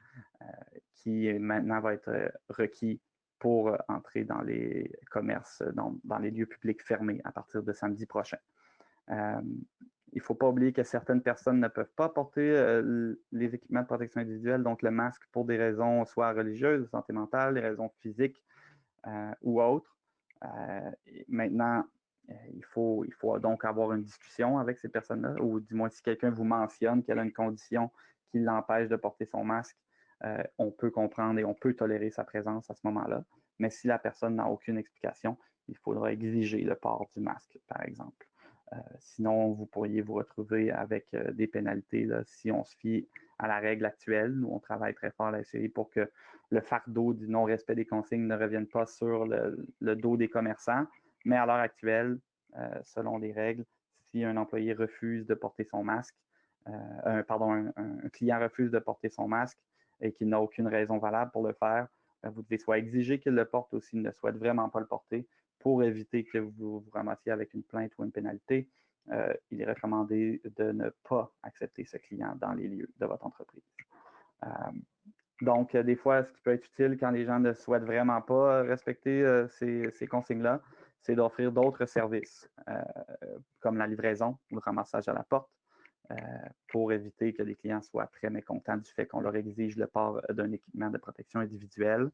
qui maintenant va être requis pour entrer dans les commerces, dans les lieux publics fermés à partir de samedi prochain. Il ne faut pas oublier que certaines personnes ne peuvent pas porter les équipements de protection individuelle, donc le masque pour des raisons soit religieuses, de santé mentale, des raisons physiques ou autres. Maintenant, il faut donc avoir une discussion avec ces personnes-là, ou du moins si quelqu'un vous mentionne qu'elle a une condition qui l'empêche de porter son masque, on peut comprendre et on peut tolérer sa présence à ce moment-là. Mais si la personne n'a aucune explication, il faudra exiger le port du masque, par exemple. Sinon, vous pourriez vous retrouver avec des pénalités là, si on se fie à la règle actuelle. Nous, on travaille très fort à la SCI pour que le fardeau du non-respect des consignes ne revienne pas sur le dos des commerçants. Mais à l'heure actuelle, selon les règles, si un employé refuse de porter son masque, un client refuse de porter son masque et qu'il n'a aucune raison valable pour le faire, vous devez soit exiger qu'il le porte ou s'il ne souhaite vraiment pas le porter pour éviter que vous vous ramassiez avec une plainte ou une pénalité. il est recommandé de ne pas accepter ce client dans les lieux de votre entreprise. Donc, des fois, ce qui peut être utile quand les gens ne souhaitent vraiment pas respecter ces consignes-là, c'est d'offrir d'autres services, comme la livraison ou le ramassage à la porte, pour éviter que les clients soient très mécontents du fait qu'on leur exige le port d'un équipement de protection individuelle.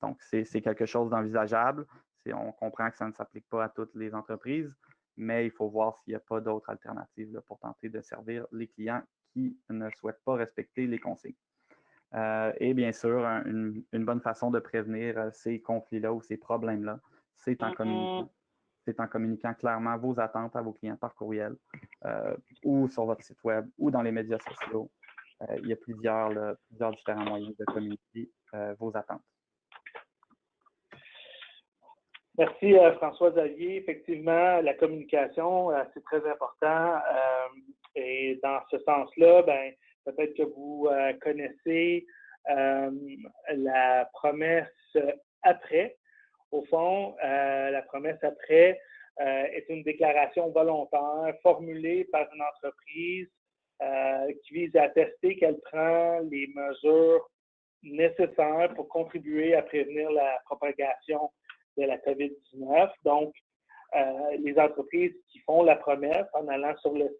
Donc, c'est quelque chose d'envisageable. On comprend que ça ne s'applique pas à toutes les entreprises, mais il faut voir s'il n'y a pas d'autres alternatives là, pour tenter de servir les clients qui ne souhaitent pas respecter les consignes. Et bien sûr, une bonne façon de prévenir ces conflits-là ou ces problèmes-là, c'est en communiquant clairement vos attentes à vos clients par courriel ou sur votre site web ou dans les médias sociaux. Il y a plusieurs différents moyens de communiquer vos attentes. Merci François-Xavier. Effectivement, la communication, c'est très important. Et dans ce sens-là, ben, peut-être que vous connaissez la promesse après. Au fond, la promesse après est une déclaration volontaire formulée par une entreprise qui vise à attester qu'elle prend les mesures nécessaires pour contribuer à prévenir la propagation de la COVID-19. Donc, les entreprises qui font la promesse en allant sur le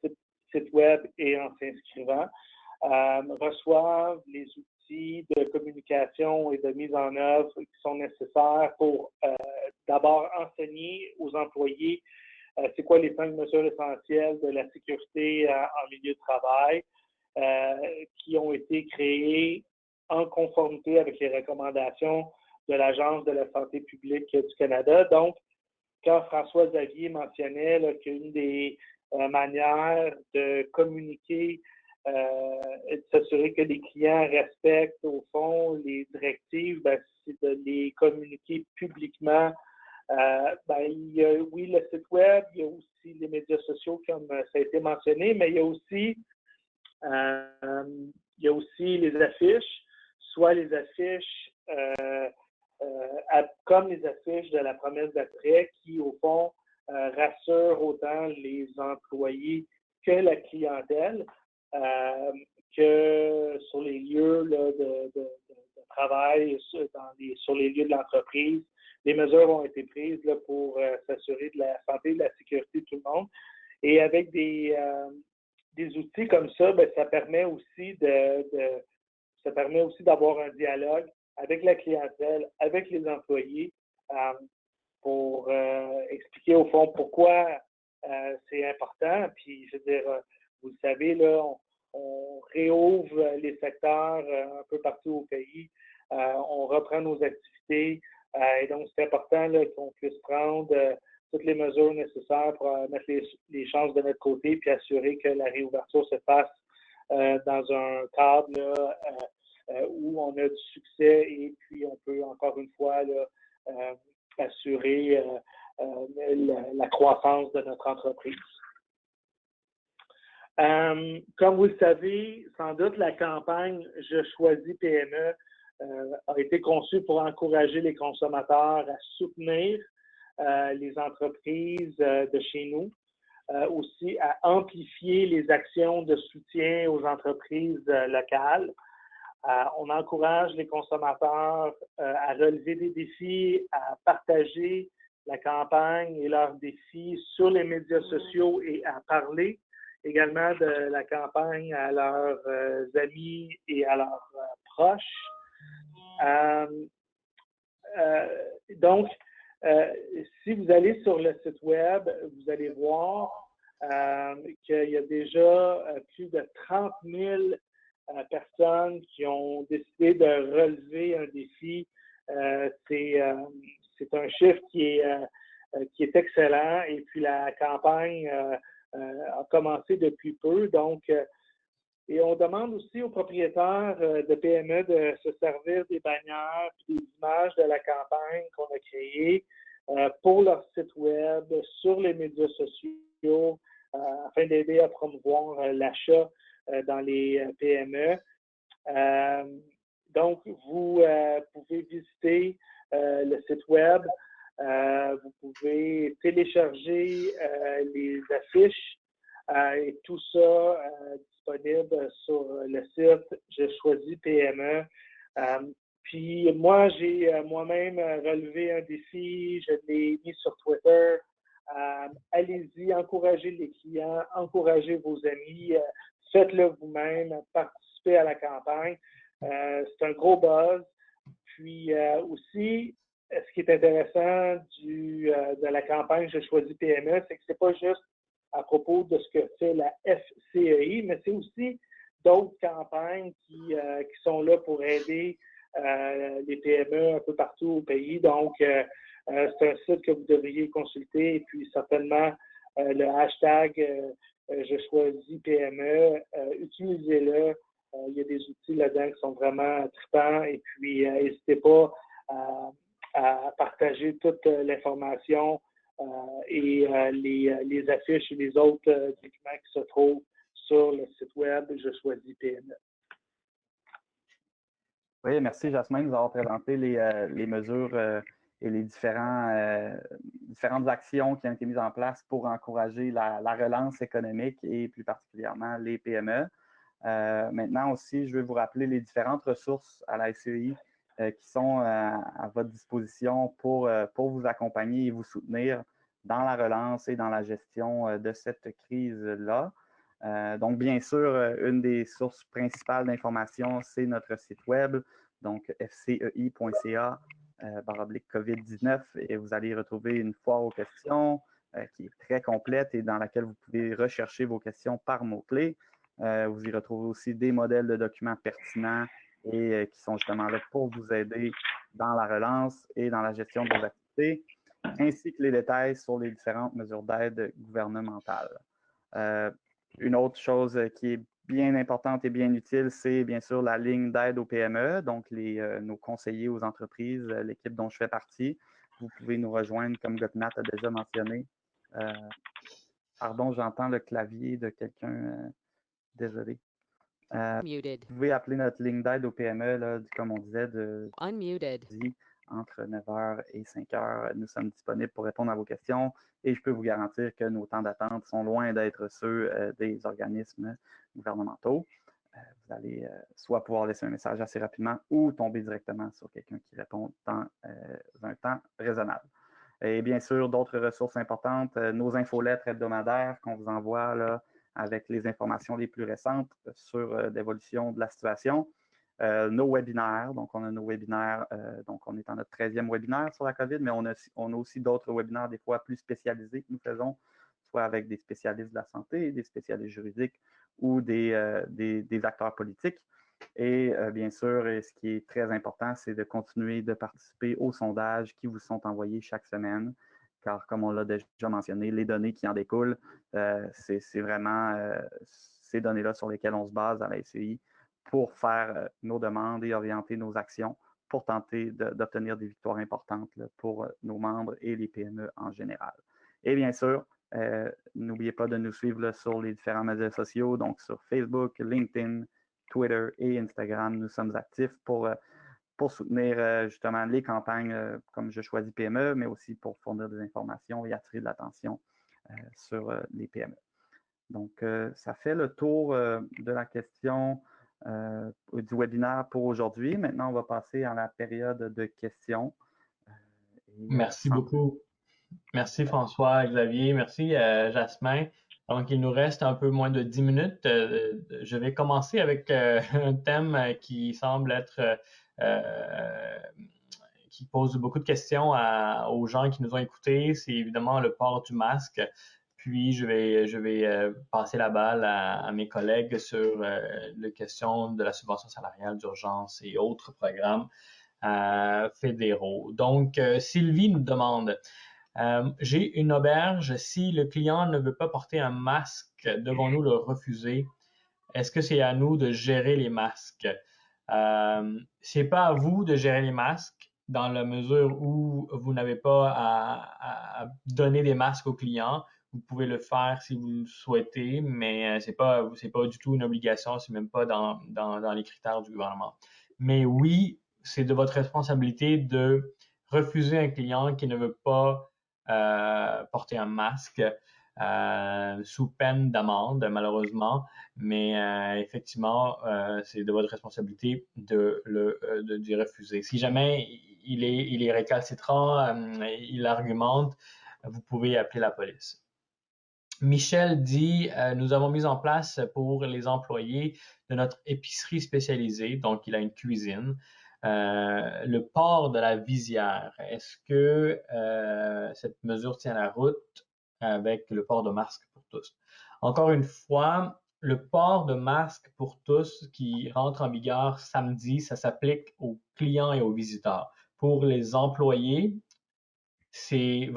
site web et en s'inscrivant reçoivent les outils de communication et de mise en œuvre qui sont nécessaires pour d'abord enseigner aux employés c'est quoi les 5 mesures essentielles de la sécurité en milieu de travail qui ont été créées en conformité avec les recommandations de l'Agence de la santé publique du Canada. Donc, quand François-Xavier mentionnait qu'une des manières de communiquer et de s'assurer que les clients respectent, au fond, les directives, ben, c'est de les communiquer publiquement. Ben, il y a, oui, le site web, il y a aussi les médias sociaux, comme ça a été mentionné, mais il y a aussi les affiches, soit les affiches comme les affiches de la promesse d'après qui, au fond, rassurent autant les employés que la clientèle, que sur les lieux là, de travail, sur les lieux de l'entreprise. Les mesures ont été prises là, pour s'assurer de la santé et de la sécurité de tout le monde. Et avec des outils comme ça, ben, ça permet aussi d'avoir un dialogue avec la clientèle, avec les employés, pour expliquer au fond pourquoi c'est important. Puis, je veux dire, vous le savez, là, on réouvre les secteurs un peu partout au pays. On reprend nos activités. Et donc, c'est important là, qu'on puisse prendre toutes les mesures nécessaires pour mettre les chances de notre côté puis assurer que la réouverture se fasse dans un cadre là, où on a du succès et puis on peut encore une fois là, assurer la croissance de notre entreprise. Comme vous le savez, sans doute, la campagne « Je choisis PME » a été conçue pour encourager les consommateurs à soutenir les entreprises de chez nous, aussi à amplifier les actions de soutien aux entreprises locales. On encourage les consommateurs à relever des défis, à partager la campagne et leurs défis sur les médias sociaux et à parler également de la campagne à leurs amis et à leurs proches. Donc, si vous allez sur le site web, vous allez voir qu'il y a déjà plus de 30 000 personnes qui ont décidé de relever un défi. C'est un chiffre qui est excellent et puis la campagne a commencé depuis peu. Donc, et on demande aussi aux propriétaires de PME de se servir des bannières et des images de la campagne qu'on a créée pour leur site web, sur les médias sociaux, afin d'aider à promouvoir l'achat dans les PME. Donc, vous pouvez visiter le site web Vous pouvez télécharger les affiches et tout ça disponible sur le site Je choisis PME. Puis moi, j'ai moi-même relevé un défi, je l'ai mis sur Twitter. Allez-y, encouragez les clients, encouragez vos amis, faites-le vous-même, participez à la campagne. C'est un gros buzz. Puis aussi, ce qui est intéressant de la campagne Je choisis PME, c'est que c'est pas juste à propos de ce que fait la FCEI, mais c'est aussi d'autres campagnes qui sont là pour aider les PME un peu partout au pays. Donc, c'est un site que vous devriez consulter et puis certainement le hashtag Je choisis PME, utilisez-le. Il y a des outils là-dedans qui sont vraiment trippants et puis n'hésitez pas à partager toute l'information et les affiches et les autres documents qui se trouvent sur le site web Je choisis PME. Oui, merci Jasmin de nous avoir présenté les mesures et les différentes actions qui ont été mises en place pour encourager la relance économique et plus particulièrement les PME. Maintenant aussi, je vais vous rappeler les différentes ressources à la SCEI qui sont à votre disposition pour vous accompagner et vous soutenir dans la relance et dans la gestion de cette crise-là. Donc, bien sûr, une des sources principales d'information, c'est notre site web, donc fcei.ca /COVID-19, et vous allez retrouver une foire aux questions qui est très complète et dans laquelle vous pouvez rechercher vos questions par mots-clés. Vous y retrouvez aussi des modèles de documents pertinents et qui sont justement là pour vous aider dans la relance et dans la gestion de vos activités, ainsi que les détails sur les différentes mesures d'aide gouvernementales. Une autre chose qui est bien importante et bien utile, c'est bien sûr la ligne d'aide aux PME, donc nos conseillers aux entreprises, l'équipe dont je fais partie. Vous pouvez nous rejoindre, comme Gopinath a déjà mentionné. Pardon, j'entends le clavier de quelqu'un. Désolé. Vous pouvez appeler notre ligne d'aide aux PME, là, comme on disait, entre 9h et 5h. Nous sommes disponibles pour répondre à vos questions et je peux vous garantir que nos temps d'attente sont loin d'être ceux des organismes gouvernementaux. Vous allez soit pouvoir laisser un message assez rapidement ou tomber directement sur quelqu'un qui répond dans un temps raisonnable. Et bien sûr, d'autres ressources importantes, nos infolettres hebdomadaires qu'on vous envoie là, avec les informations les plus récentes sur l'évolution de la situation. Nos webinaires, donc on a nos webinaires, donc on est en notre 13e webinaire sur la COVID, mais on a aussi d'autres webinaires des fois plus spécialisés que nous faisons, soit avec des spécialistes de la santé, des spécialistes juridiques ou des acteurs politiques. Et bien sûr, ce qui est très important, c'est de continuer de participer aux sondages qui vous sont envoyés chaque semaine, car comme on l'a déjà mentionné, les données qui en découlent, c'est vraiment ces données-là sur lesquelles on se base à la SCI pour faire nos demandes et orienter nos actions pour tenter d'obtenir des victoires importantes là, pour nos membres et les PME en général. Et bien sûr, n'oubliez pas de nous suivre là, sur les différents médias sociaux, donc sur Facebook, LinkedIn, Twitter et Instagram. Nous sommes actifs pour soutenir justement les campagnes comme Je choisis PME, mais aussi pour fournir des informations et attirer de l'attention sur les PME. Donc, ça fait le tour de la question du webinaire pour aujourd'hui. Maintenant, on va passer à la période de questions. Merci beaucoup. Merci François, Xavier. Merci Jasmin. Donc, il nous reste un peu moins de 10 minutes. Je vais commencer avec un thème qui semble être qui pose beaucoup de questions aux gens qui nous ont écoutés. C'est évidemment le port du masque. Puis, je vais passer la balle à mes collègues sur la question de la subvention salariale d'urgence et autres programmes fédéraux. Donc, Sylvie nous demande, j'ai une auberge, si le client ne veut pas porter un masque, devons-nous le refuser? Est-ce que c'est à nous de gérer les masques? C'est pas à vous de gérer les masques dans la mesure où vous n'avez pas à donner des masques aux clients. Vous pouvez le faire si vous le souhaitez, mais c'est pas du tout une obligation, c'est même pas dans les critères du gouvernement. Mais oui, c'est de votre responsabilité de refuser un client qui ne veut pas porter un masque sous peine d'amende, malheureusement. Mais effectivement, c'est de votre responsabilité d'y refuser. Si jamais il est récalcitrant, il argumente, vous pouvez appeler la police. Michel dit, nous avons mis en place pour les employés de notre épicerie spécialisée, donc il a une cuisine, le port de la visière. Est-ce que cette mesure tient la route avec le port de masque pour tous? Encore une fois, le port de masque pour tous qui rentre en vigueur samedi, ça s'applique aux clients et aux visiteurs. Pour les employés, ce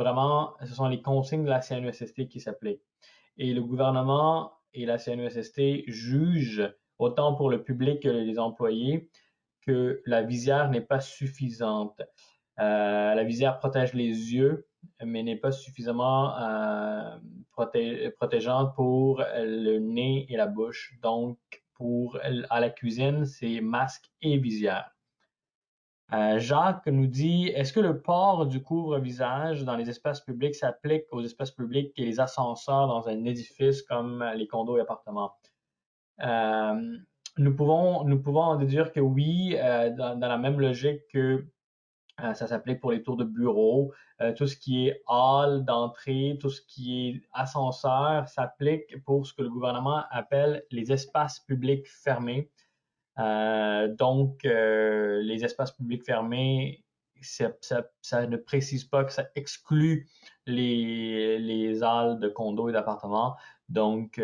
sont les consignes de la CNESST qui s'appliquent. Et le gouvernement et la CNESST jugent, autant pour le public que les employés, que la visière n'est pas suffisante. La visière protège les yeux, mais n'est pas suffisamment protégeante pour le nez et la bouche. Donc, à la cuisine, c'est masque et visière. Jacques nous dit, est-ce que le port du couvre-visage dans les espaces publics s'applique aux espaces publics et les ascenseurs dans un édifice comme les condos et appartements? Nous pouvons en déduire que oui, dans la même logique que ça s'applique pour les tours de bureau, tout ce qui est hall d'entrée, tout ce qui est ascenseur s'applique pour ce que le gouvernement appelle les espaces publics fermés. Donc, les espaces publics fermés, ça ne précise pas que ça exclut les halles de condos et d'appartements. Donc,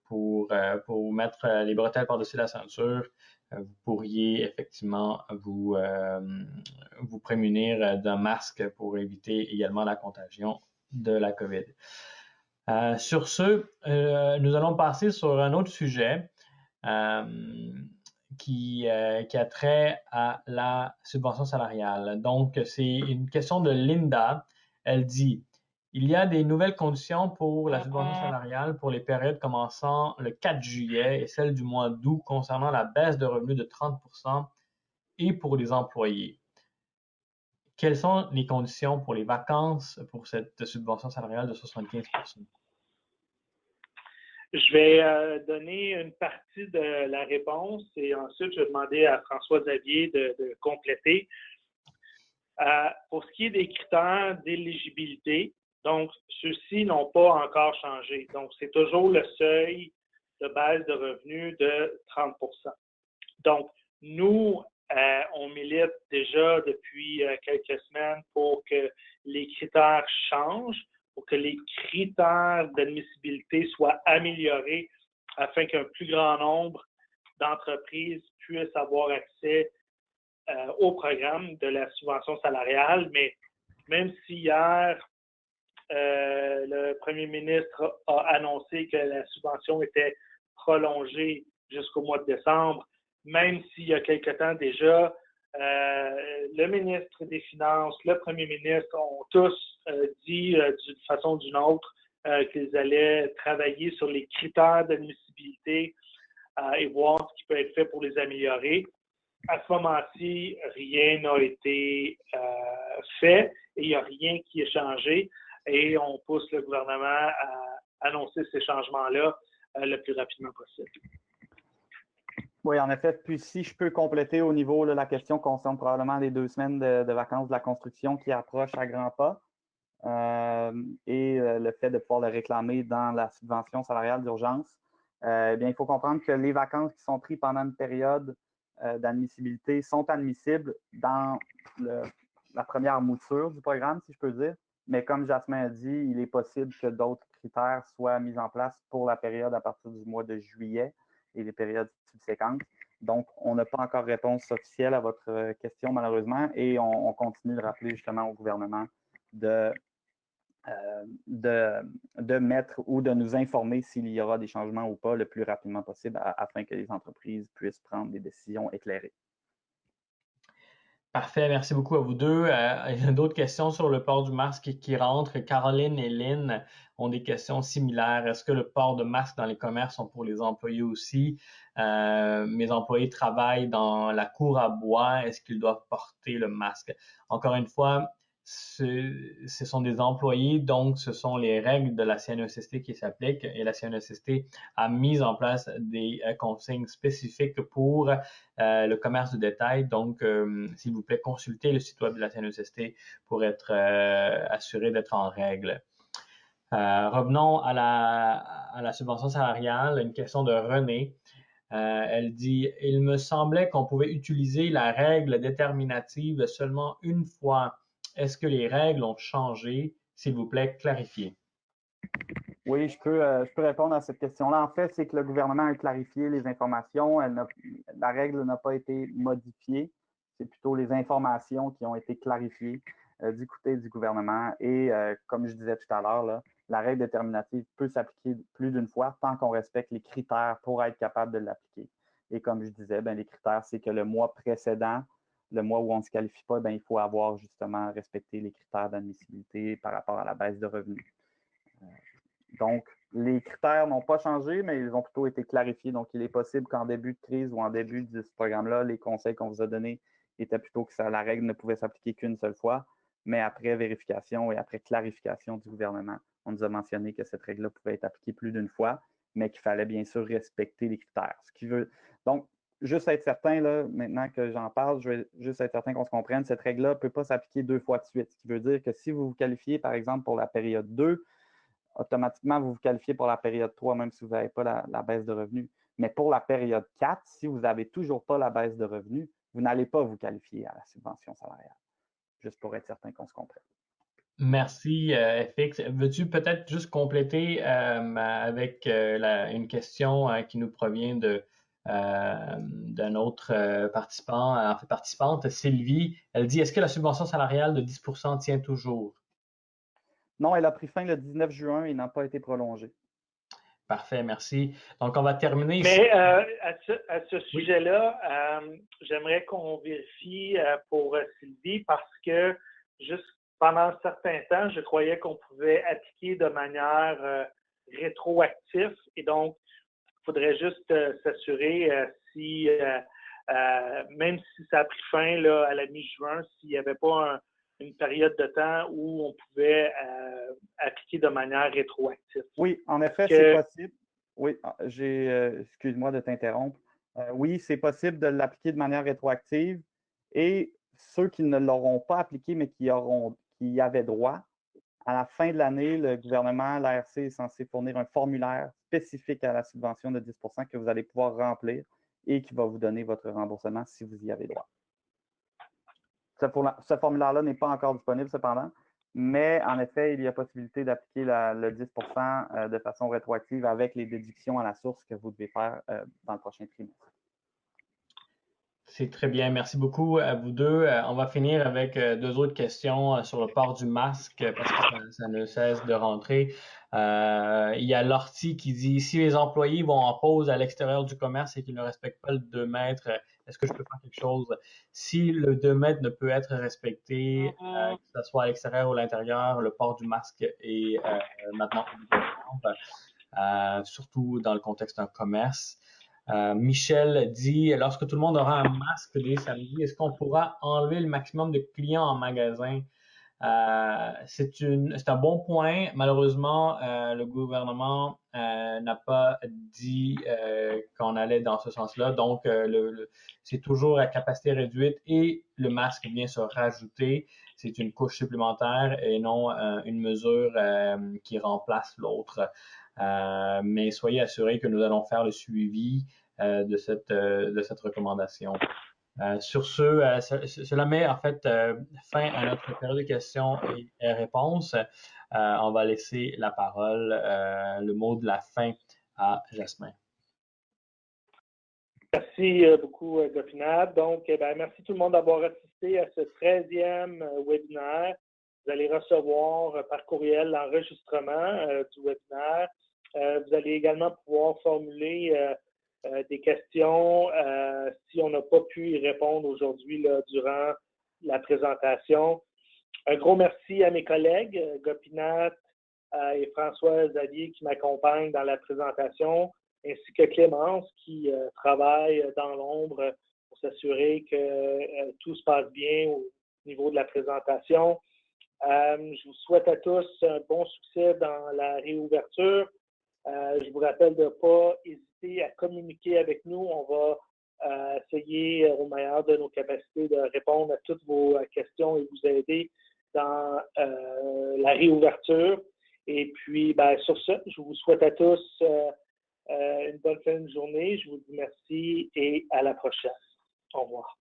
pour mettre les bretelles par-dessus la ceinture, vous pourriez effectivement vous prémunir d'un masque pour éviter également la contagion de la COVID. Sur ce, nous allons passer sur un autre sujet. Qui a trait à la subvention salariale. Donc, c'est une question de Linda. Elle dit, il y a des nouvelles conditions pour la subvention salariale pour les périodes commençant le 4 juillet et celle du mois d'août concernant la baisse de revenus de 30% et pour les employés. Quelles sont les conditions pour les vacances pour cette subvention salariale de 75%? Je vais donner une partie de la réponse et ensuite je vais demander à François Xavier de compléter. Pour ce qui est des critères d'éligibilité, donc ceux-ci n'ont pas encore changé. Donc, c'est toujours le seuil de baisse de revenus de 30 %. Donc, nous, on milite déjà depuis quelques semaines pour que les critères changent, pour que les critères d'admissibilité soient améliorés afin qu'un plus grand nombre d'entreprises puissent avoir accès au programme de la subvention salariale. Mais même si hier, le premier ministre a annoncé que la subvention était prolongée jusqu'au mois de décembre, même s'il y a quelque temps déjà, le ministre des Finances, le premier ministre ont tous dit d'une façon ou d'une autre qu'ils allaient travailler sur les critères d'admissibilité et voir ce qui peut être fait pour les améliorer. À ce moment-ci, rien n'a été fait et il n'y a rien qui est changé et on pousse le gouvernement à annoncer ces changements-là le plus rapidement possible. Oui, en effet. Puis si je peux compléter au niveau, là, la question concerne probablement les 2 semaines de vacances de la construction qui approchent à grands pas et le fait de pouvoir le réclamer dans la subvention salariale d'urgence. Bien, il faut comprendre que les vacances qui sont prises pendant une période d'admissibilité sont admissibles dans la première mouture du programme, si je peux dire. Mais comme Jasmin a dit, il est possible que d'autres critères soient mis en place pour la période à partir du mois de juillet et les périodes subséquentes. Donc, on n'a pas encore réponse officielle à votre question, malheureusement, et on continue de rappeler justement au gouvernement de mettre ou de nous informer s'il y aura des changements ou pas le plus rapidement possible afin que les entreprises puissent prendre des décisions éclairées. Parfait, merci beaucoup à vous deux. Il y a d'autres questions sur le port du masque qui rentrent. Caroline et Lynn ont des questions similaires. Est-ce que le port de masque dans les commerces sont pour les employés aussi? Mes employés travaillent dans la cour à bois. Est-ce qu'ils doivent porter le masque? Encore une fois, ce sont des employés, donc ce sont les règles de la CNESST qui s'appliquent et la CNESST a mis en place des consignes spécifiques pour le commerce de détail. Donc, s'il vous plaît, consultez le site web de la CNESST pour être assuré d'être en règle. Revenons à la subvention salariale, une question de René. Elle dit « Il me semblait qu'on pouvait utiliser la règle déterminative seulement une fois. Est-ce que les règles ont changé? S'il vous plaît, clarifiez. » Oui, je peux répondre à cette question-là. En fait, c'est que le gouvernement a clarifié les informations. La règle n'a pas été modifiée. C'est plutôt les informations qui ont été clarifiées du côté du gouvernement. Et comme je disais tout à l'heure, la règle déterminative peut s'appliquer plus d'une fois tant qu'on respecte les critères pour être capable de l'appliquer. Et comme je disais, les critères, c'est que le mois précédent, le mois où on ne se qualifie pas, il faut avoir justement respecté les critères d'admissibilité par rapport à la baisse de revenus. Donc, les critères n'ont pas changé, mais ils ont plutôt été clarifiés. Donc, il est possible qu'en début de crise ou en début de ce programme-là, les conseils qu'on vous a donnés étaient plutôt que la règle ne pouvait s'appliquer qu'une seule fois. Mais après vérification et après clarification du gouvernement, on nous a mentionné que cette règle-là pouvait être appliquée plus d'une fois, mais qu'il fallait bien sûr respecter les critères. Donc, juste être certain, là, maintenant que j'en parle, je vais juste être certain qu'on se comprenne, cette règle-là ne peut pas s'appliquer 2 fois de suite. Ce qui veut dire que si vous vous qualifiez, par exemple, pour la période 2, automatiquement, vous vous qualifiez pour la période 3, même si vous n'avez pas la baisse de revenus. Mais pour la période 4, si vous n'avez toujours pas la baisse de revenus, vous n'allez pas vous qualifier à la subvention salariale. Juste pour être certain qu'on se comprenne. Merci, FX. Veux-tu peut-être juste compléter avec une question qui nous provient d'un autre participante, Sylvie. Elle dit, est-ce que la subvention salariale de 10% tient toujours? Non, elle a pris fin le 19 juin et n'a pas été prolongée. Parfait, merci. Donc, on va terminer ici. Mais à ce sujet-là, j'aimerais qu'on vérifie pour Sylvie parce que juste pendant un certain temps, je croyais qu'on pouvait appliquer de manière rétroactive et donc, il faudrait juste s'assurer si, même si ça a pris fin là, à la mi-juin, s'il n'y avait pas une période de temps où on pouvait appliquer de manière rétroactive. Oui, en effet, c'est possible. Oui, excuse-moi de t'interrompre. Oui, c'est possible de l'appliquer de manière rétroactive et ceux qui ne l'auront pas appliqué mais qui y avaient droit, à la fin de l'année, le gouvernement, l'ARC est censé fournir un formulaire spécifique à la subvention de 10 que vous allez pouvoir remplir et qui va vous donner votre remboursement si vous y avez droit. Ce formulaire-là n'est pas encore disponible cependant, mais en effet, il y a possibilité d'appliquer le 10 de façon rétroactive avec les déductions à la source que vous devez faire dans le prochain trimestre. C'est très bien. Merci beaucoup à vous deux. On va finir avec deux autres questions sur le port du masque parce que ça ne cesse de rentrer. Il y a Lortie qui dit, si les employés vont en pause à l'extérieur du commerce et qu'ils ne respectent pas le 2 mètres, est-ce que je peux faire quelque chose? Si le 2 mètres ne peut être respecté, que ce soit à l'extérieur ou à l'intérieur, le port du masque est maintenant obligatoire, surtout dans le contexte d'un commerce. Michel dit, lorsque tout le monde aura un masque dès samedi, est-ce qu'on pourra enlever le maximum de clients en magasin? C'est un bon point. Malheureusement, le gouvernement n'a pas dit qu'on allait dans ce sens-là. Donc, c'est toujours à capacité réduite et le masque vient se rajouter. C'est une couche supplémentaire et non une mesure qui remplace l'autre. Mais soyez assurés que nous allons faire le suivi de cette recommandation. Sur ce, cela met en fait fin à notre période de questions et réponses. On va laisser la parole, le mot de la fin à Jasmin. Merci beaucoup, Gopinath. Donc, merci tout le monde d'avoir assisté à ce 13e webinaire. Vous allez recevoir par courriel l'enregistrement du webinaire. Vous allez également pouvoir formuler des questions si on n'a pas pu y répondre aujourd'hui durant la présentation. Un gros merci à mes collègues, Gopinath et François Xavier qui m'accompagnent dans la présentation, ainsi que Clémence qui travaille dans l'ombre pour s'assurer que tout se passe bien au niveau de la présentation. Je vous souhaite à tous un bon succès dans la réouverture. Je vous rappelle de ne pas hésiter à communiquer avec nous. On va essayer au meilleur de nos capacités de répondre à toutes vos questions et vous aider dans la réouverture. Et puis, sur ce, je vous souhaite à tous une bonne fin de journée. Je vous dis merci et à la prochaine. Au revoir.